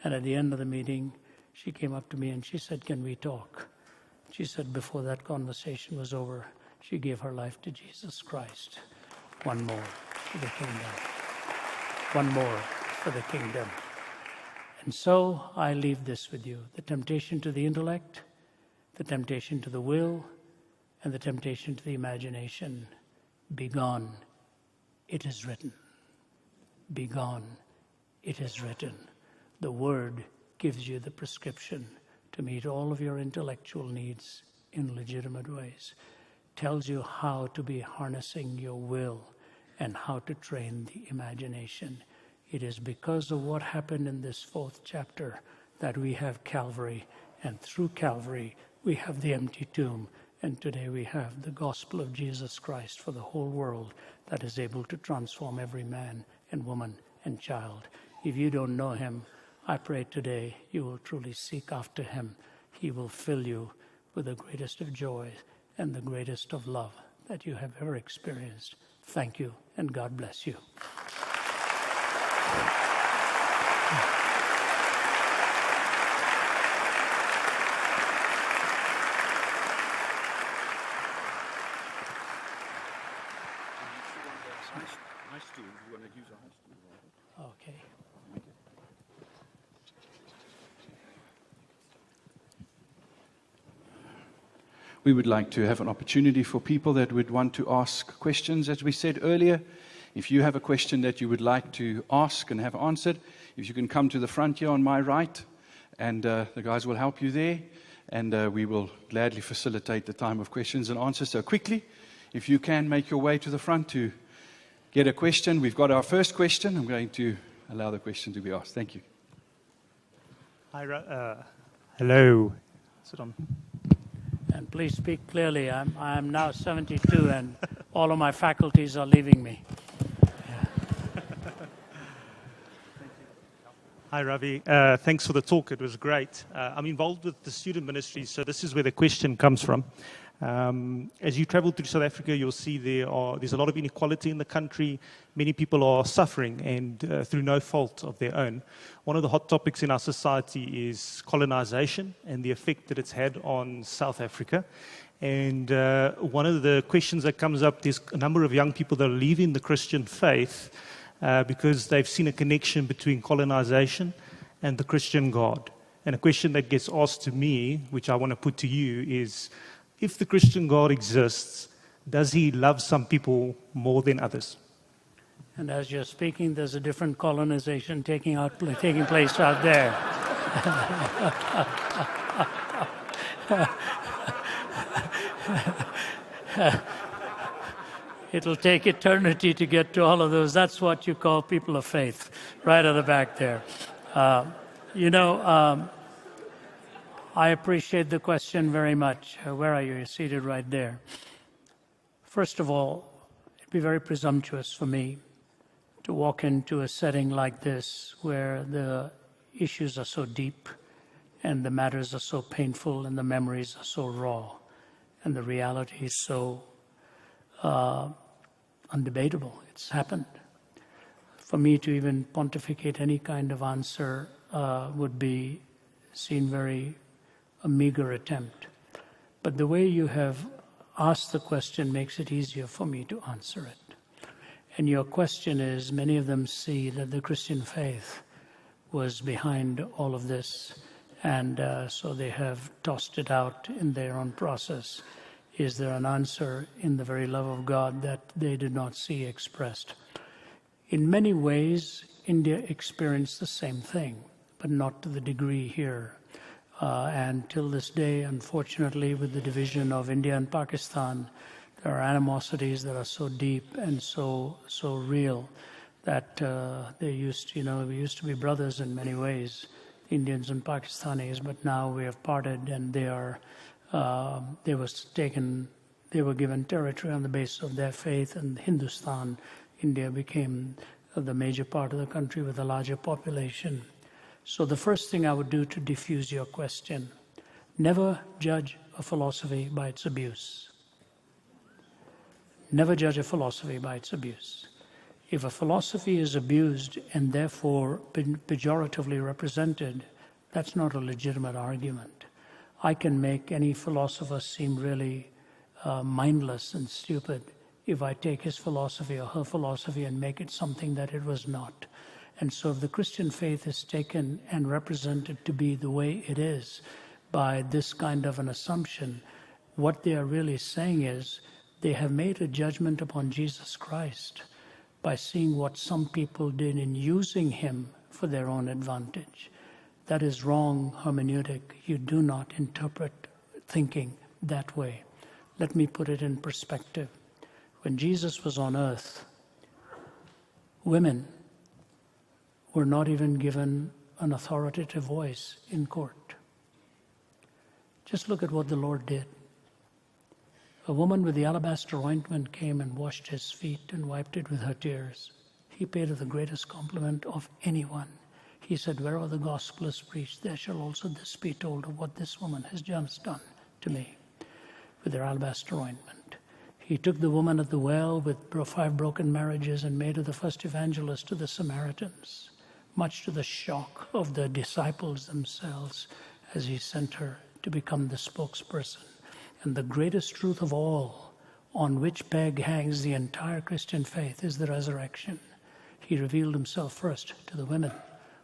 And at the end of the meeting, she came up to me and she said, can we talk? She said before that conversation was over, she gave her life to Jesus Christ. One more for the kingdom. One more for the kingdom. And so I leave this with you. The temptation to the intellect, the temptation to the will, and the temptation to the imagination. Be gone, it is written. Be gone, it is written. The Word gives you the prescription to meet all of your intellectual needs in legitimate ways. Tells you how to be harnessing your will and how to train the imagination. It is because of what happened in this 4th chapter that we have Calvary, and through Calvary we have the empty tomb, and today we have the gospel of Jesus Christ for the whole world that is able to transform every man and woman and child. If you don't know Him, I pray today you will truly seek after Him. He will fill you with the greatest of joy and the greatest of love that you have ever experienced. Thank you, and God bless you. Okay. We would like to have an opportunity for people that would want to ask questions. As we said earlier, if you have a question that you would like to ask and have answered, if you can come to the front here on my right, and the guys will help you there, and we will gladly facilitate the time of questions and answers. So quickly, if you can make your way to the front to get a question. We've got our first question. I'm going to allow the question to be asked. Thank you. Hi, hello. Sit on. And please speak clearly. I'm now 72 and all of my faculties are leaving me. Hi, Ravi. Thanks for the talk. It was great. I'm involved with the student ministry, so this is where the question comes from. As you travel through South Africa, you'll see there's a lot of inequality in the country. Many people are suffering, and through no fault of their own. One of the hot topics in our society is colonization and the effect that it's had on South Africa. And one of the questions that comes up, there's a number of young people that are leaving the Christian faith because they've seen a connection between colonization and the Christian God. And a question that gets asked to me, which I want to put to you, is if the Christian God exists, does he love some people more than others? And as you're speaking, there's a different colonization taking place out there. It'll take eternity to get to all of those. That's what you call people of faith, right at the back there. I appreciate the question very much. Where are you? You're seated right there. First of all, it'd be very presumptuous for me to walk into a setting like this where the issues are so deep and the matters are so painful and the memories are so raw and the reality is so undebatable. It's happened. For me to even pontificate any kind of answer would be seen very a meager attempt. But the way you have asked the question makes it easier for me to answer it. And your question is, many of them see that the Christian faith was behind all of this, and so they have tossed it out in their own process. Is there an answer in the very love of God that they did not see expressed? In many ways, India experienced the same thing, but not to the degree here. And till this day, unfortunately, with the division of India and Pakistan, there are animosities that are so deep and so real that we used to be brothers in many ways, Indians and Pakistanis, but now we have parted, and they were given territory on the basis of their faith, and Hindustan, India became the major part of the country with a larger population. So the first thing I would do to diffuse your question, never judge a philosophy by its abuse. Never judge a philosophy by its abuse. If a philosophy is abused and therefore pejoratively represented, that's not a legitimate argument. I can make any philosopher seem really mindless and stupid if I take his philosophy or her philosophy and make it something that it was not. And so if the Christian faith is taken and represented to be the way it is by this kind of an assumption, what they are really saying is they have made a judgment upon Jesus Christ by seeing what some people did in using him for their own advantage. That is wrong hermeneutic. You do not interpret thinking that way. Let me put it in perspective. When Jesus was on earth, women were not even given an authoritative voice in court. Just look at what the Lord did. A woman with the alabaster ointment came and washed his feet and wiped it with her tears. He paid her the greatest compliment of anyone. He said, wherever the gospel is preached, there shall also this be told of what this woman has just done to me with her alabaster ointment. He took the woman at the well with 5 broken marriages and made her the first evangelist to the Samaritans, much to the shock of the disciples themselves as he sent her to become the spokesperson. And the greatest truth of all, on which peg hangs the entire Christian faith, is the resurrection. He revealed himself first to the women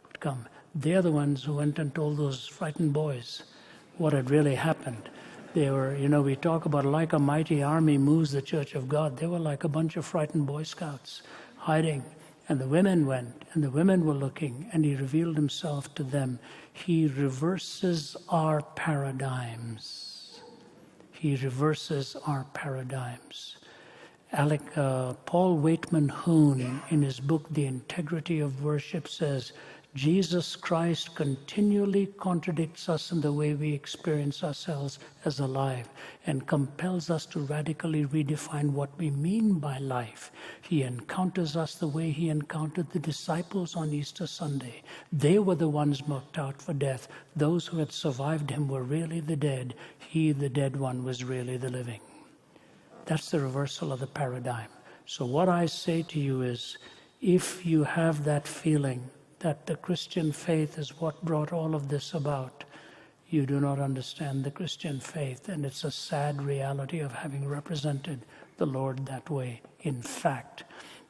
who'd come. They're the ones who went and told those frightened boys what had really happened. They were, we talk about like a mighty army moves the church of God. They were like a bunch of frightened Boy Scouts hiding. And the women went, and the women were looking, and he revealed himself to them. He reverses our paradigms. He reverses our paradigms. Paul Waitman Hoon, in his book, The Integrity of Worship, says, Jesus Christ continually contradicts us in the way we experience ourselves as alive and compels us to radically redefine what we mean by life. He encounters us the way he encountered the disciples on Easter Sunday. They were the ones marked out for death. Those who had survived him were really the dead. He, the dead one, was really the living. That's the reversal of the paradigm. So what I say to you is, if you have that feeling that the Christian faith is what brought all of this about, you do not understand the Christian faith, and it's a sad reality of having represented the Lord that way. In fact,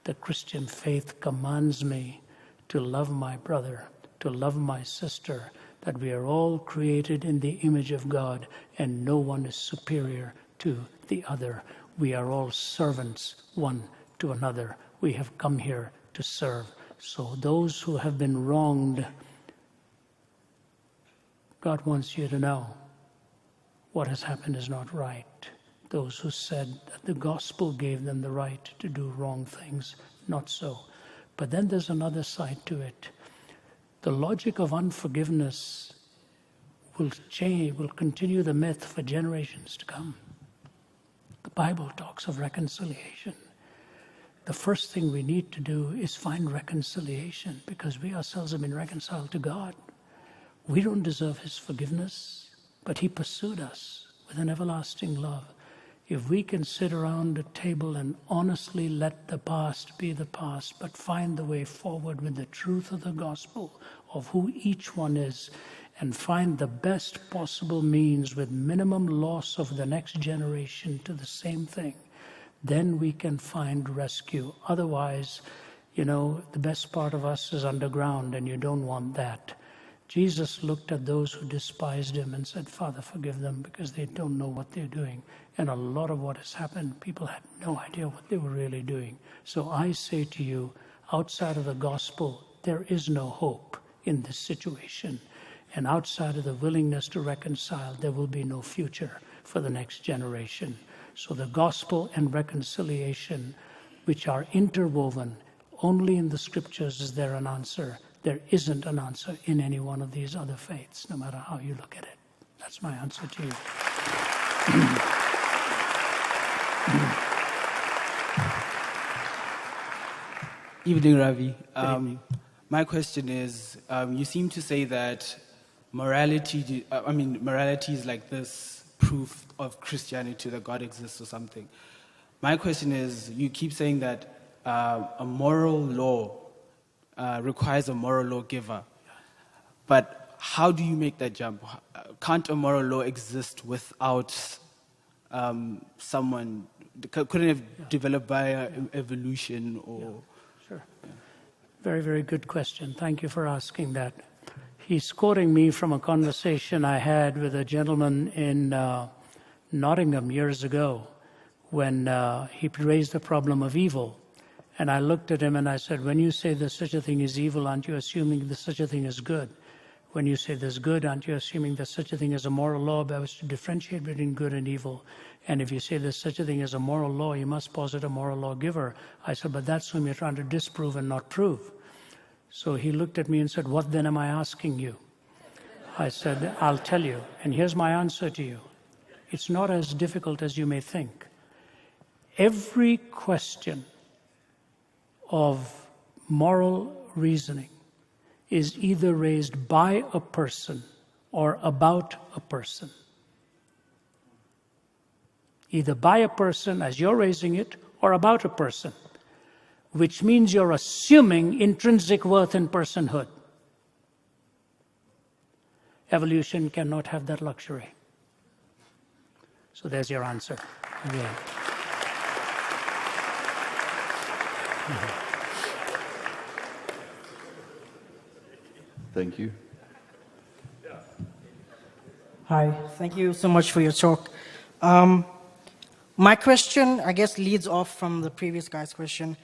the Christian faith commands me to love my brother, to love my sister, that we are all created in the image of God, and no one is superior to the other. We are all servants one to another. We have come here to serve. So those who have been wronged, God wants you to know what has happened is not right. Those who said that the gospel gave them the right to do wrong things, not so. But then there's another side to it. The logic of unforgiveness will change, will continue the myth for generations to come. The Bible talks of reconciliation. The first thing we need to do is find reconciliation, because we ourselves have been reconciled to God. We don't deserve his forgiveness, but he pursued us with an everlasting love. If we can sit around a table and honestly let the past be the past, but find the way forward with the truth of the gospel of who each one is, and find the best possible means with minimum loss of the next generation to the same thing, then we can find rescue. Otherwise, the best part of us is underground, and you don't want that. Jesus looked at those who despised him and said, Father, forgive them, because they don't know what they're doing. And a lot of what has happened, people had no idea what they were really doing. So I say to you, outside of the gospel, there is no hope in this situation. And outside of the willingness to reconcile, there will be no future for the next generation. So the gospel and reconciliation, which are interwoven, only in the scriptures is there an answer. There isn't an answer in any one of these other faiths, no matter how you look at it. That's my answer to you. Evening, Ravi. Evening. My question is, you seem to say that morality is like this proof of Christianity that God exists or something. My question is, you keep saying that a moral law requires a moral lawgiver. But how do you make that jump? Can't a moral law exist without someone? Couldn't it have developed by evolution or? Yeah, sure. Yeah. Very, very good question. Thank you for asking that. He's quoting me from a conversation I had with a gentleman in Nottingham years ago when he raised the problem of evil. And I looked at him and I said, when you say there's such a thing as evil, aren't you assuming there's such a thing as good? When you say there's good, aren't you assuming there's such a thing as a moral law by which to differentiate between good and evil? And if you say there's such a thing as a moral law, you must posit a moral lawgiver. I said, but that's whom you're trying to disprove and not prove. So he looked at me and said, what then am I asking you? I said, I'll tell you. And here's my answer to you. It's not as difficult as you may think. Every question of moral reasoning is either raised by a person or about a person. Either by a person as you're raising it or about a person, which means you're assuming intrinsic worth in personhood. Evolution cannot have that luxury. So there's your answer. Yeah. Thank you. Hi, thank you so much for your talk. My question, I guess, leads off from the previous guy's question.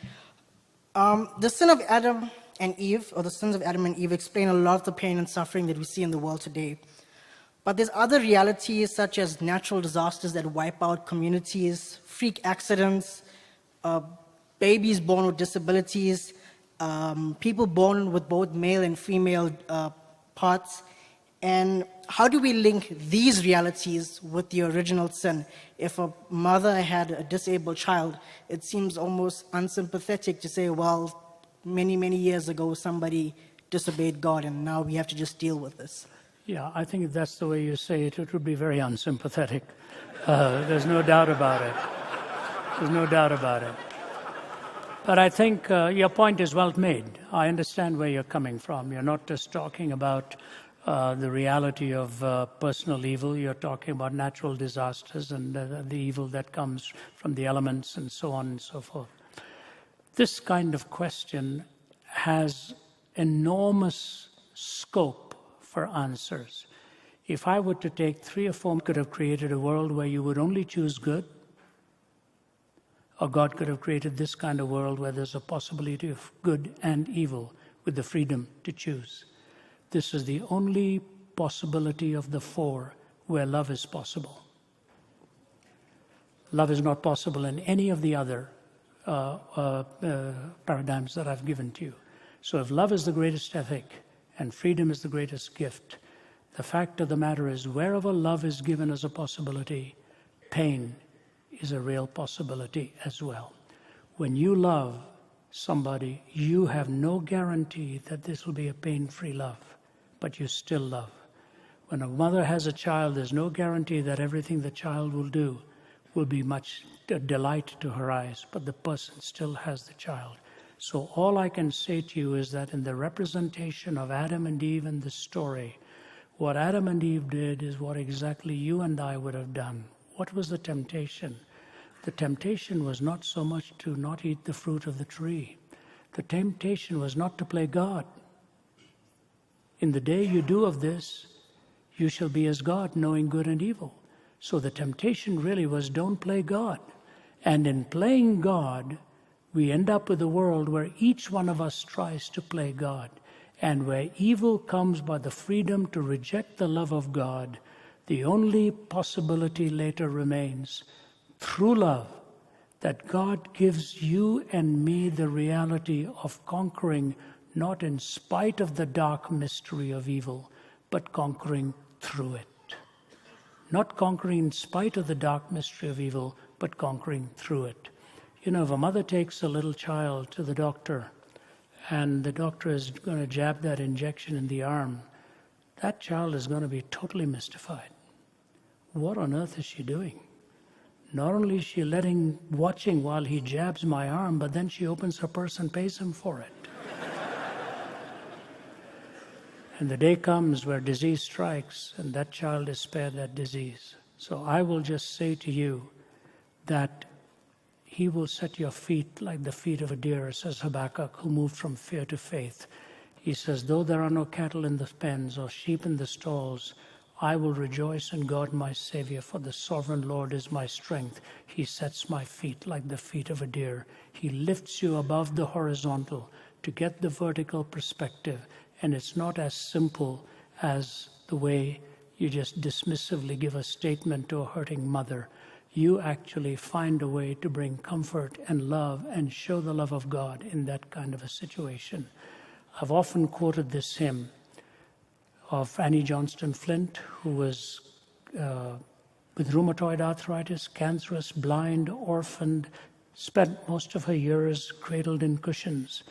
The sin of Adam and Eve, or the sins of Adam and Eve, explain a lot of the pain and suffering that we see in the world today. But there's other realities, such as natural disasters that wipe out communities, freak accidents, babies born with disabilities, people born with both male and female parts. And how do we link these realities with the original sin? If a mother had a disabled child, it seems almost unsympathetic to say, well, many, many years ago, somebody disobeyed God, and now we have to just deal with this. Yeah, I think if that's the way you say it, it would be very unsympathetic. There's no doubt about it. There's no doubt about it. But I think your point is well made. I understand where you're coming from. You're not just talking about the reality of personal evil. You're talking about natural disasters and the evil that comes from the elements and so on and so forth. This kind of question has enormous scope for answers. If I were to take 3 or 4, could have created a world where you would only choose good, or God could have created this kind of world where there's a possibility of good and evil with the freedom to choose. This is the only possibility of the 4 where love is possible. Love is not possible in any of the other paradigms that I've given to you. So if love is the greatest ethic and freedom is the greatest gift, the fact of the matter is wherever love is given as a possibility, pain is a real possibility as well. When you love somebody, you have no guarantee that this will be a pain-free love, but you still love. When a mother has a child, there's no guarantee that everything the child will do will be much delight to her eyes, but the person still has the child. So all I can say to you is that in the representation of Adam and Eve in the story, what Adam and Eve did is what exactly you and I would have done. What was the temptation? The temptation was not so much to not eat the fruit of the tree. The temptation was not to play God. In the day you do of this, you shall be as God, knowing good and evil. So the temptation really was don't play God. And in playing God, we end up with a world where each one of us tries to play God. And where evil comes by the freedom to reject the love of God, the only possibility later remains, through love, that God gives you and me the reality of conquering, not in spite of the dark mystery of evil, but conquering through it. Not conquering in spite of the dark mystery of evil, but conquering through it. You know, if a mother takes a little child to the doctor, and the doctor is going to jab that injection in the arm, that child is going to be totally mystified. What on earth is she doing? Not only is she watching while he jabs my arm, but then she opens her purse and pays him for it. And the day comes where disease strikes, and that child is spared that disease. So I will just say to you that He will set your feet like the feet of a deer, says Habakkuk, who moved from fear to faith. He says, though there are no cattle in the pens or sheep in the stalls, I will rejoice in God my Savior, for the sovereign Lord is my strength. He sets my feet like the feet of a deer. He lifts you above the horizontal to get the vertical perspective. And it's not as simple as the way you just dismissively give a statement to a hurting mother. You actually find a way to bring comfort and love and show the love of God in that kind of a situation. I've often quoted this hymn of Annie Johnston Flint, who was with rheumatoid arthritis, cancerous, blind, orphaned, spent most of her years cradled in cushions,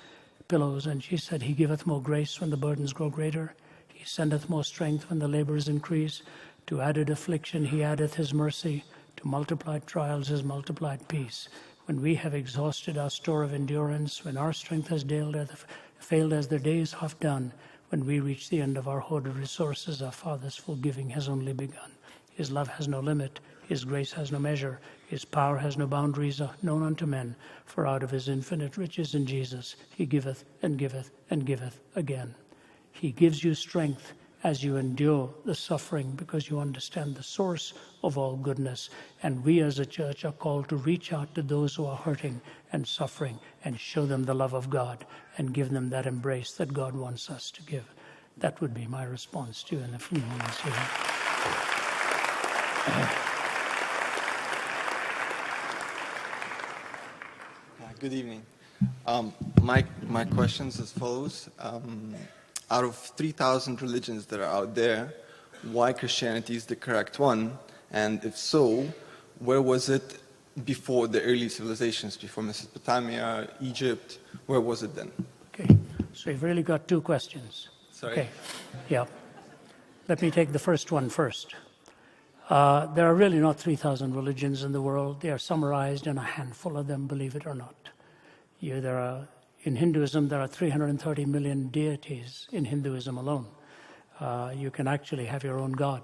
pillows, and she said, He giveth more grace when the burdens grow greater. He sendeth more strength when the labors increase. To added affliction He addeth His mercy. To multiplied trials His multiplied peace. When we have exhausted our store of endurance, when our strength has failed as their days half done, when we reach the end of our hoarded resources, our Father's full giving has only begun. His love has no limit. His grace has no measure. His power has no boundaries known unto men. For out of His infinite riches in Jesus, He giveth and giveth and giveth again. He gives you strength as you endure the suffering because you understand the source of all goodness. And we as a church are called to reach out to those who are hurting and suffering and show them the love of God and give them that embrace that God wants us to give. That would be my response to you in a few moments here. Good evening. My question's as follows. Out of 3,000 religions that are out there, why Christianity is the correct one? And if so, where was it before the early civilizations, before Mesopotamia, Egypt? Where was it then? Okay, so you've really got two questions. Sorry. Okay, yeah. Let me take the first one first. There are really not 3,000 religions in the world. They are summarized in a handful of them, believe it or not. In Hinduism, there are 330 million deities in Hinduism alone. You can actually have your own God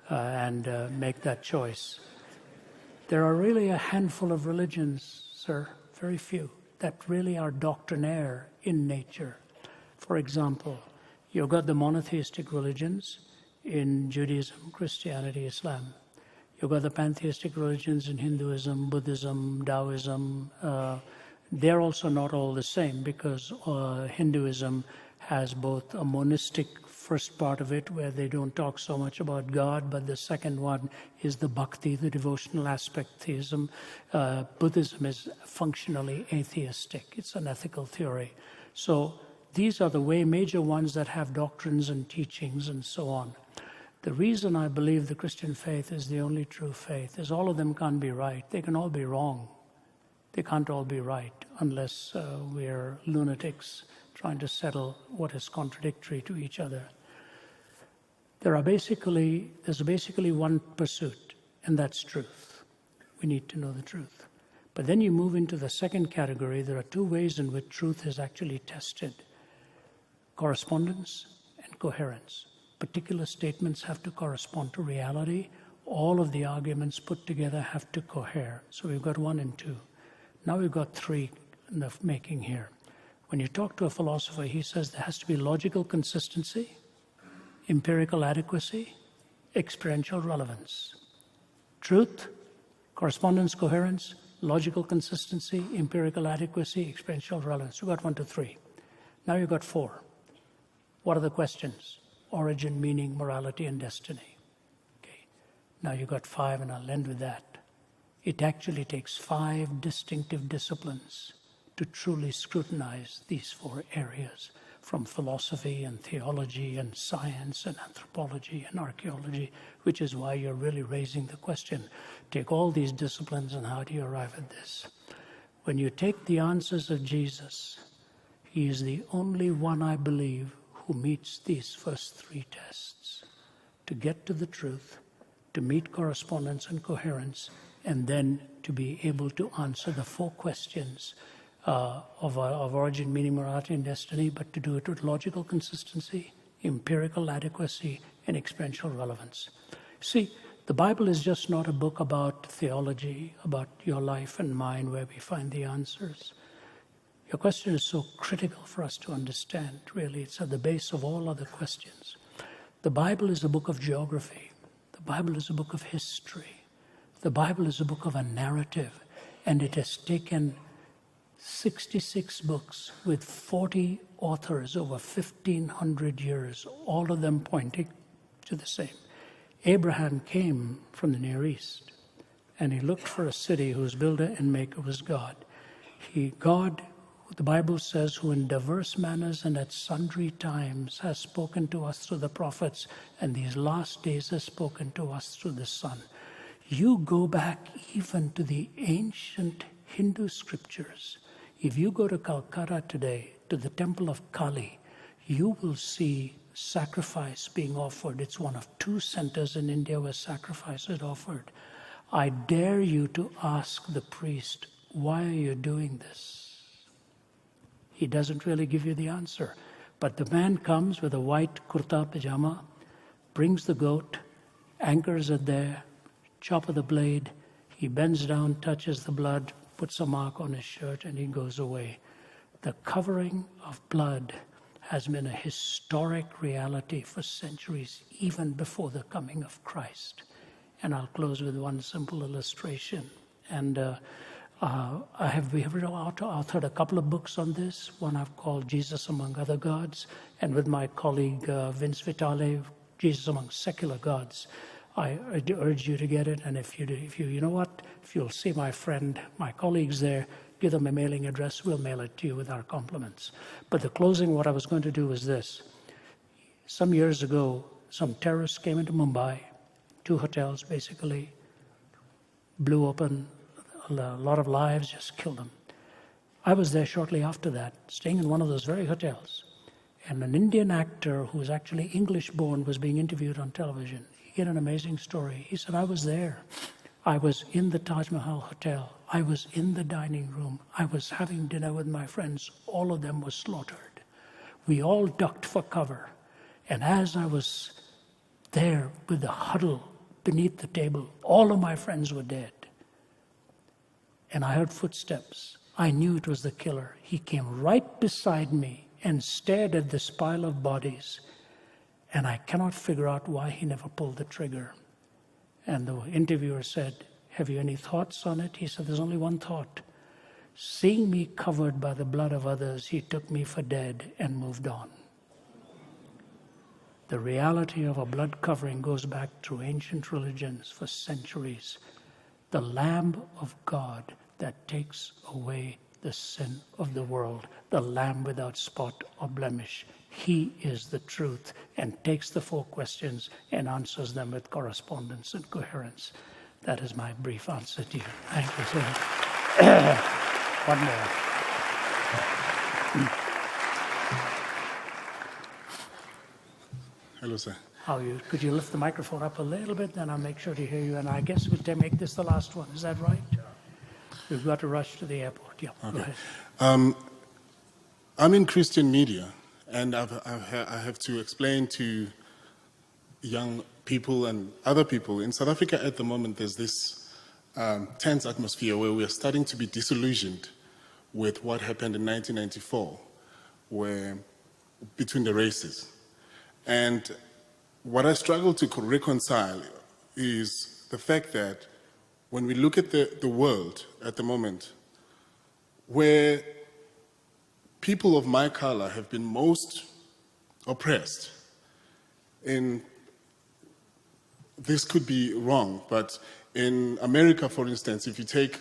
and make that choice. There are really a handful of religions, sir, very few, that really are doctrinaire in nature. For example, you've got the monotheistic religions in Judaism, Christianity, Islam. You've got the pantheistic religions in Hinduism, Buddhism, Taoism. They're also not all the same because Hinduism has both a monistic first part of it where they don't talk so much about God, but the second one is the bhakti, the devotional aspect, theism. Buddhism is functionally atheistic. It's an ethical theory. So these are the major ones that have doctrines and teachings and so on. The reason I believe the Christian faith is the only true faith is all of them can't be right. They can all be wrong. They can't all be right unless we're lunatics trying to settle what is contradictory to each other. There's basically one pursuit, and that's truth. We need to know the truth. But then you move into the second category. There are two ways in which truth is actually tested: correspondence and coherence. Particular statements have to correspond to reality. All of the arguments put together have to cohere. So we've got 1 and 2. Now we've got 3 in the making here. When you talk to a philosopher, he says there has to be logical consistency, empirical adequacy, experiential relevance. Truth, correspondence, coherence, logical consistency, empirical adequacy, experiential relevance. We've got 1, 2, 3. Now you've got 4. What are the questions? Origin, meaning, morality, and destiny. Okay. Now you've got 5, and I'll end with that. It actually takes 5 distinctive disciplines to truly scrutinize these 4 areas, from philosophy and theology and science and anthropology and archaeology, which is why you're really raising the question. Take all these disciplines and how do you arrive at this? When you take the answers of Jesus, he is the only one, I believe, who meets these first 3 tests: to get to the truth, to meet correspondence and coherence, and then to be able to answer the 4 questions of origin, meaning, morality, and destiny, but to do it with logical consistency, empirical adequacy, and experiential relevance. See, the Bible is just not a book about theology, about your life and mine, where we find the answers. Your question is so critical for us to understand, really. It's at the base of all other questions. The Bible is a book of geography. The Bible is a book of history. The Bible is a book of a narrative, and it has taken 66 books with 40 authors over 1,500 years, all of them pointing to the same. Abraham came from the Near East, and he looked for a city whose builder and maker was God. God, the Bible says, who in diverse manners and at sundry times has spoken to us through the prophets, and these last days has spoken to us through the Son. You go back even to the ancient Hindu scriptures. If you go to Calcutta today, to the temple of Kali, you will see sacrifice being offered. It's one of 2 centers in India where sacrifice is offered. I dare you to ask the priest, why are you doing this? He doesn't really give you the answer. But the man comes with a white kurta pajama, brings the goat, anchors it there, chop of the blade, he bends down, touches the blood, puts a mark on his shirt, and he goes away. The covering of blood has been a historic reality for centuries, even before the coming of Christ. And I'll close with one simple illustration. And we have authored a couple of books on this. One I've called Jesus Among Other Gods, and with my colleague Vince Vitale, Jesus Among Secular Gods. I urge you to get it, and if you'll see my friend, my colleagues there, give them a mailing address, we'll mail it to you with our compliments. But the closing, what I was going to do was this. Some years ago, some terrorists came into Mumbai, 2 hotels basically, blew open a lot of lives, just killed them. I was there shortly after that, staying in one of those very hotels. And an Indian actor who was actually English-born was being interviewed on television. He had an amazing story. He said, I was there. I was in the Taj Mahal Hotel. I was in the dining room. I was having dinner with my friends. All of them were slaughtered. We all ducked for cover. And as I was there with the huddle beneath the table, all of my friends were dead. And I heard footsteps. I knew it was the killer. He came right beside me and stared at this pile of bodies. And I cannot figure out why he never pulled the trigger. And the interviewer said, have you any thoughts on it? He said, there's only one thought. Seeing me covered by the blood of others, he took me for dead and moved on. The reality of a blood covering goes back through ancient religions for centuries. The Lamb of God that takes away the sin of the world, the Lamb without spot or blemish. He is the truth and takes the 4 questions and answers them with correspondence and coherence. That is my brief answer to you. Thank you, sir. One more. Hello, sir. How are you? Could you lift the microphone up a little bit, then I'll make sure to hear you. And I guess we'll make this the last one. Is that right? We've got to rush to the airport. Yeah, okay. Go ahead. I'm in Christian media, and I have to explain to young people and other people. In South Africa at the moment, there's this tense atmosphere where we are starting to be disillusioned with what happened in 1994, where between the races. And what I struggle to reconcile is the fact that when we look at the world at the moment, where people of my color have been most oppressed, and this could be wrong, but in America, for instance, if you take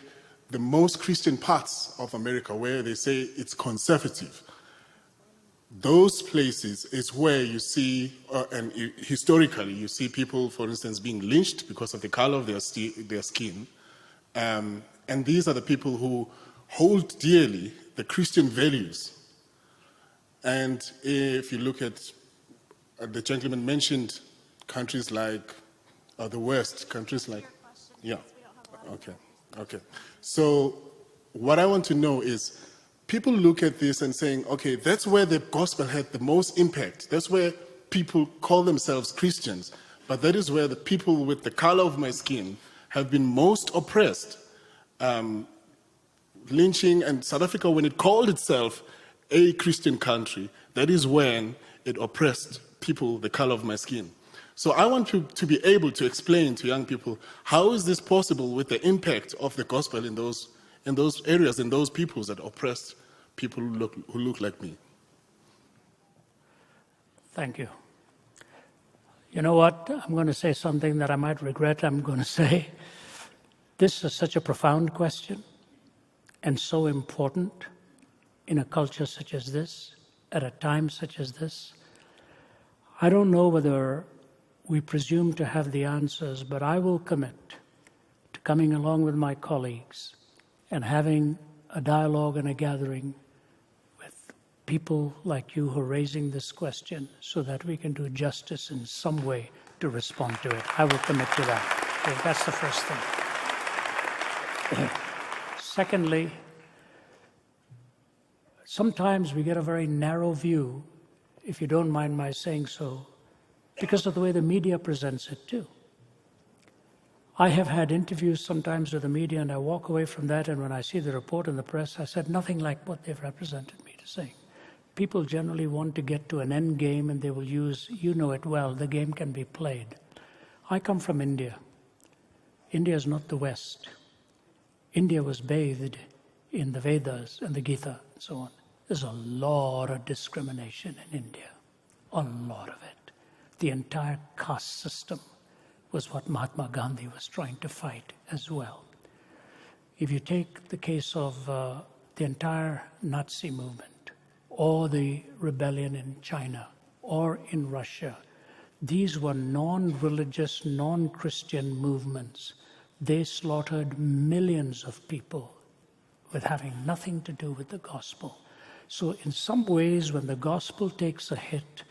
the most Christian parts of America where they say it's conservative, those places is where you see, and historically, you see people, for instance, being lynched because of the color of their skin. And these are the people who hold dearly the Christian values. And if you look at, the gentleman mentioned countries like the West, countries like, yeah, okay. So what I want to know is, people look at this and saying, okay, that's where the gospel had the most impact. That's where people call themselves Christians. But that is where the people with the color of my skin have been most oppressed. Lynching, and South Africa, when it called itself a Christian country, that is when it oppressed people the color of my skin. So I want to be able to explain to young people, how is this possible with the impact of the gospel in those areas, in those peoples that oppressed people who look like me? Thank you. You know what? I'm going to say something that I might regret I'm going to say. This is such a profound question and so important in a culture such as this, at a time such as this. I don't know whether we presume to have the answers, but I will commit to coming along with my colleagues and having a dialogue and a gathering with people like you who are raising this question so that we can do justice in some way to respond to it. I will commit to that. Okay, that's the first thing. Secondly, sometimes we get a very narrow view, if you don't mind my saying so, because of the way the media presents it too. I have had interviews sometimes with the media, and I walk away from that, and when I see the report in the press, I said nothing like what they've represented me to say. People generally want to get to an end game, and they will use, you know it well, the game can be played. I come from India. India is not the West. India was bathed in the Vedas and the Gita and so on. There's a lot of discrimination in India, a lot of it. The entire caste system was what Mahatma Gandhi was trying to fight as well. If you take the case of the entire Nazi movement, or the rebellion in China, or in Russia, these were non-religious, non-Christian movements. They slaughtered millions of people with having nothing to do with the gospel. So in some ways, when the gospel takes a hit,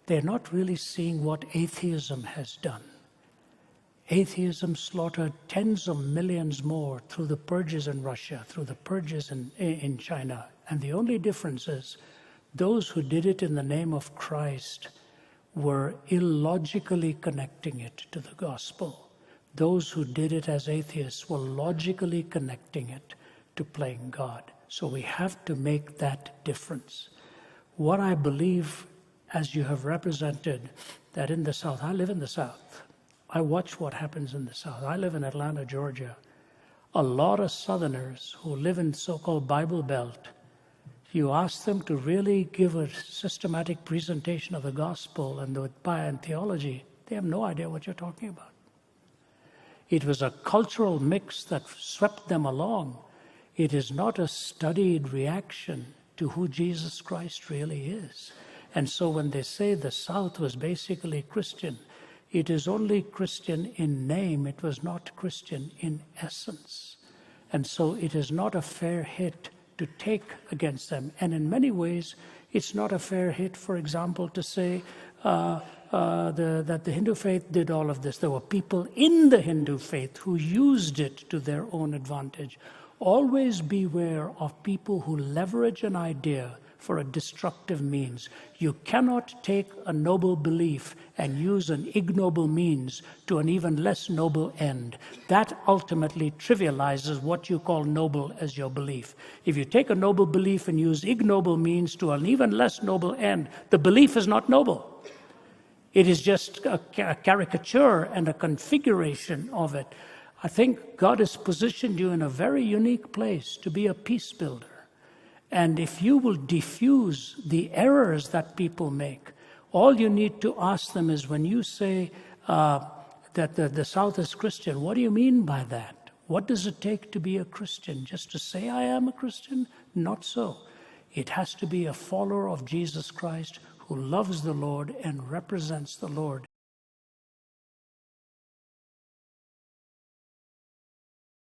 they're not really seeing what atheism has done. Atheism slaughtered tens of millions more through the purges in Russia, through the purges in China. And the only difference is those who did it in the name of Christ were illogically connecting it to the gospel. Those who did it as atheists were logically connecting it to playing God. So we have to make that difference. What I believe, as you have represented, that in the South, I live in the South. I watch what happens in the South. I live in Atlanta, Georgia. A lot of Southerners who live in so-called Bible Belt, you ask them to really give a systematic presentation of the gospel and theology, they have no idea what you're talking about. It was a cultural mix that swept them along. It is not a studied reaction to who Jesus Christ really is. And so when they say the South was basically Christian, it is only Christian in name. It was not Christian in essence. And so it is not a fair hit to take against them. And in many ways, it's not a fair hit, for example, to say that the Hindu faith did all of this. There were people in the Hindu faith who used it to their own advantage. Always beware of people who leverage an idea for a destructive means. You cannot take a noble belief and use an ignoble means to an even less noble end. That ultimately trivializes what you call noble as your belief. If you take a noble belief and use ignoble means to an even less noble end, the belief is not noble. It is just a caricature and a configuration of it. I think God has positioned you in a very unique place to be a peace builder. And if you will diffuse the errors that people make, all you need to ask them is, when you say that the South is Christian, what do you mean by that? What does it take to be a Christian? Just to say I am a Christian? Not so. It has to be a follower of Jesus Christ who loves the Lord and represents the Lord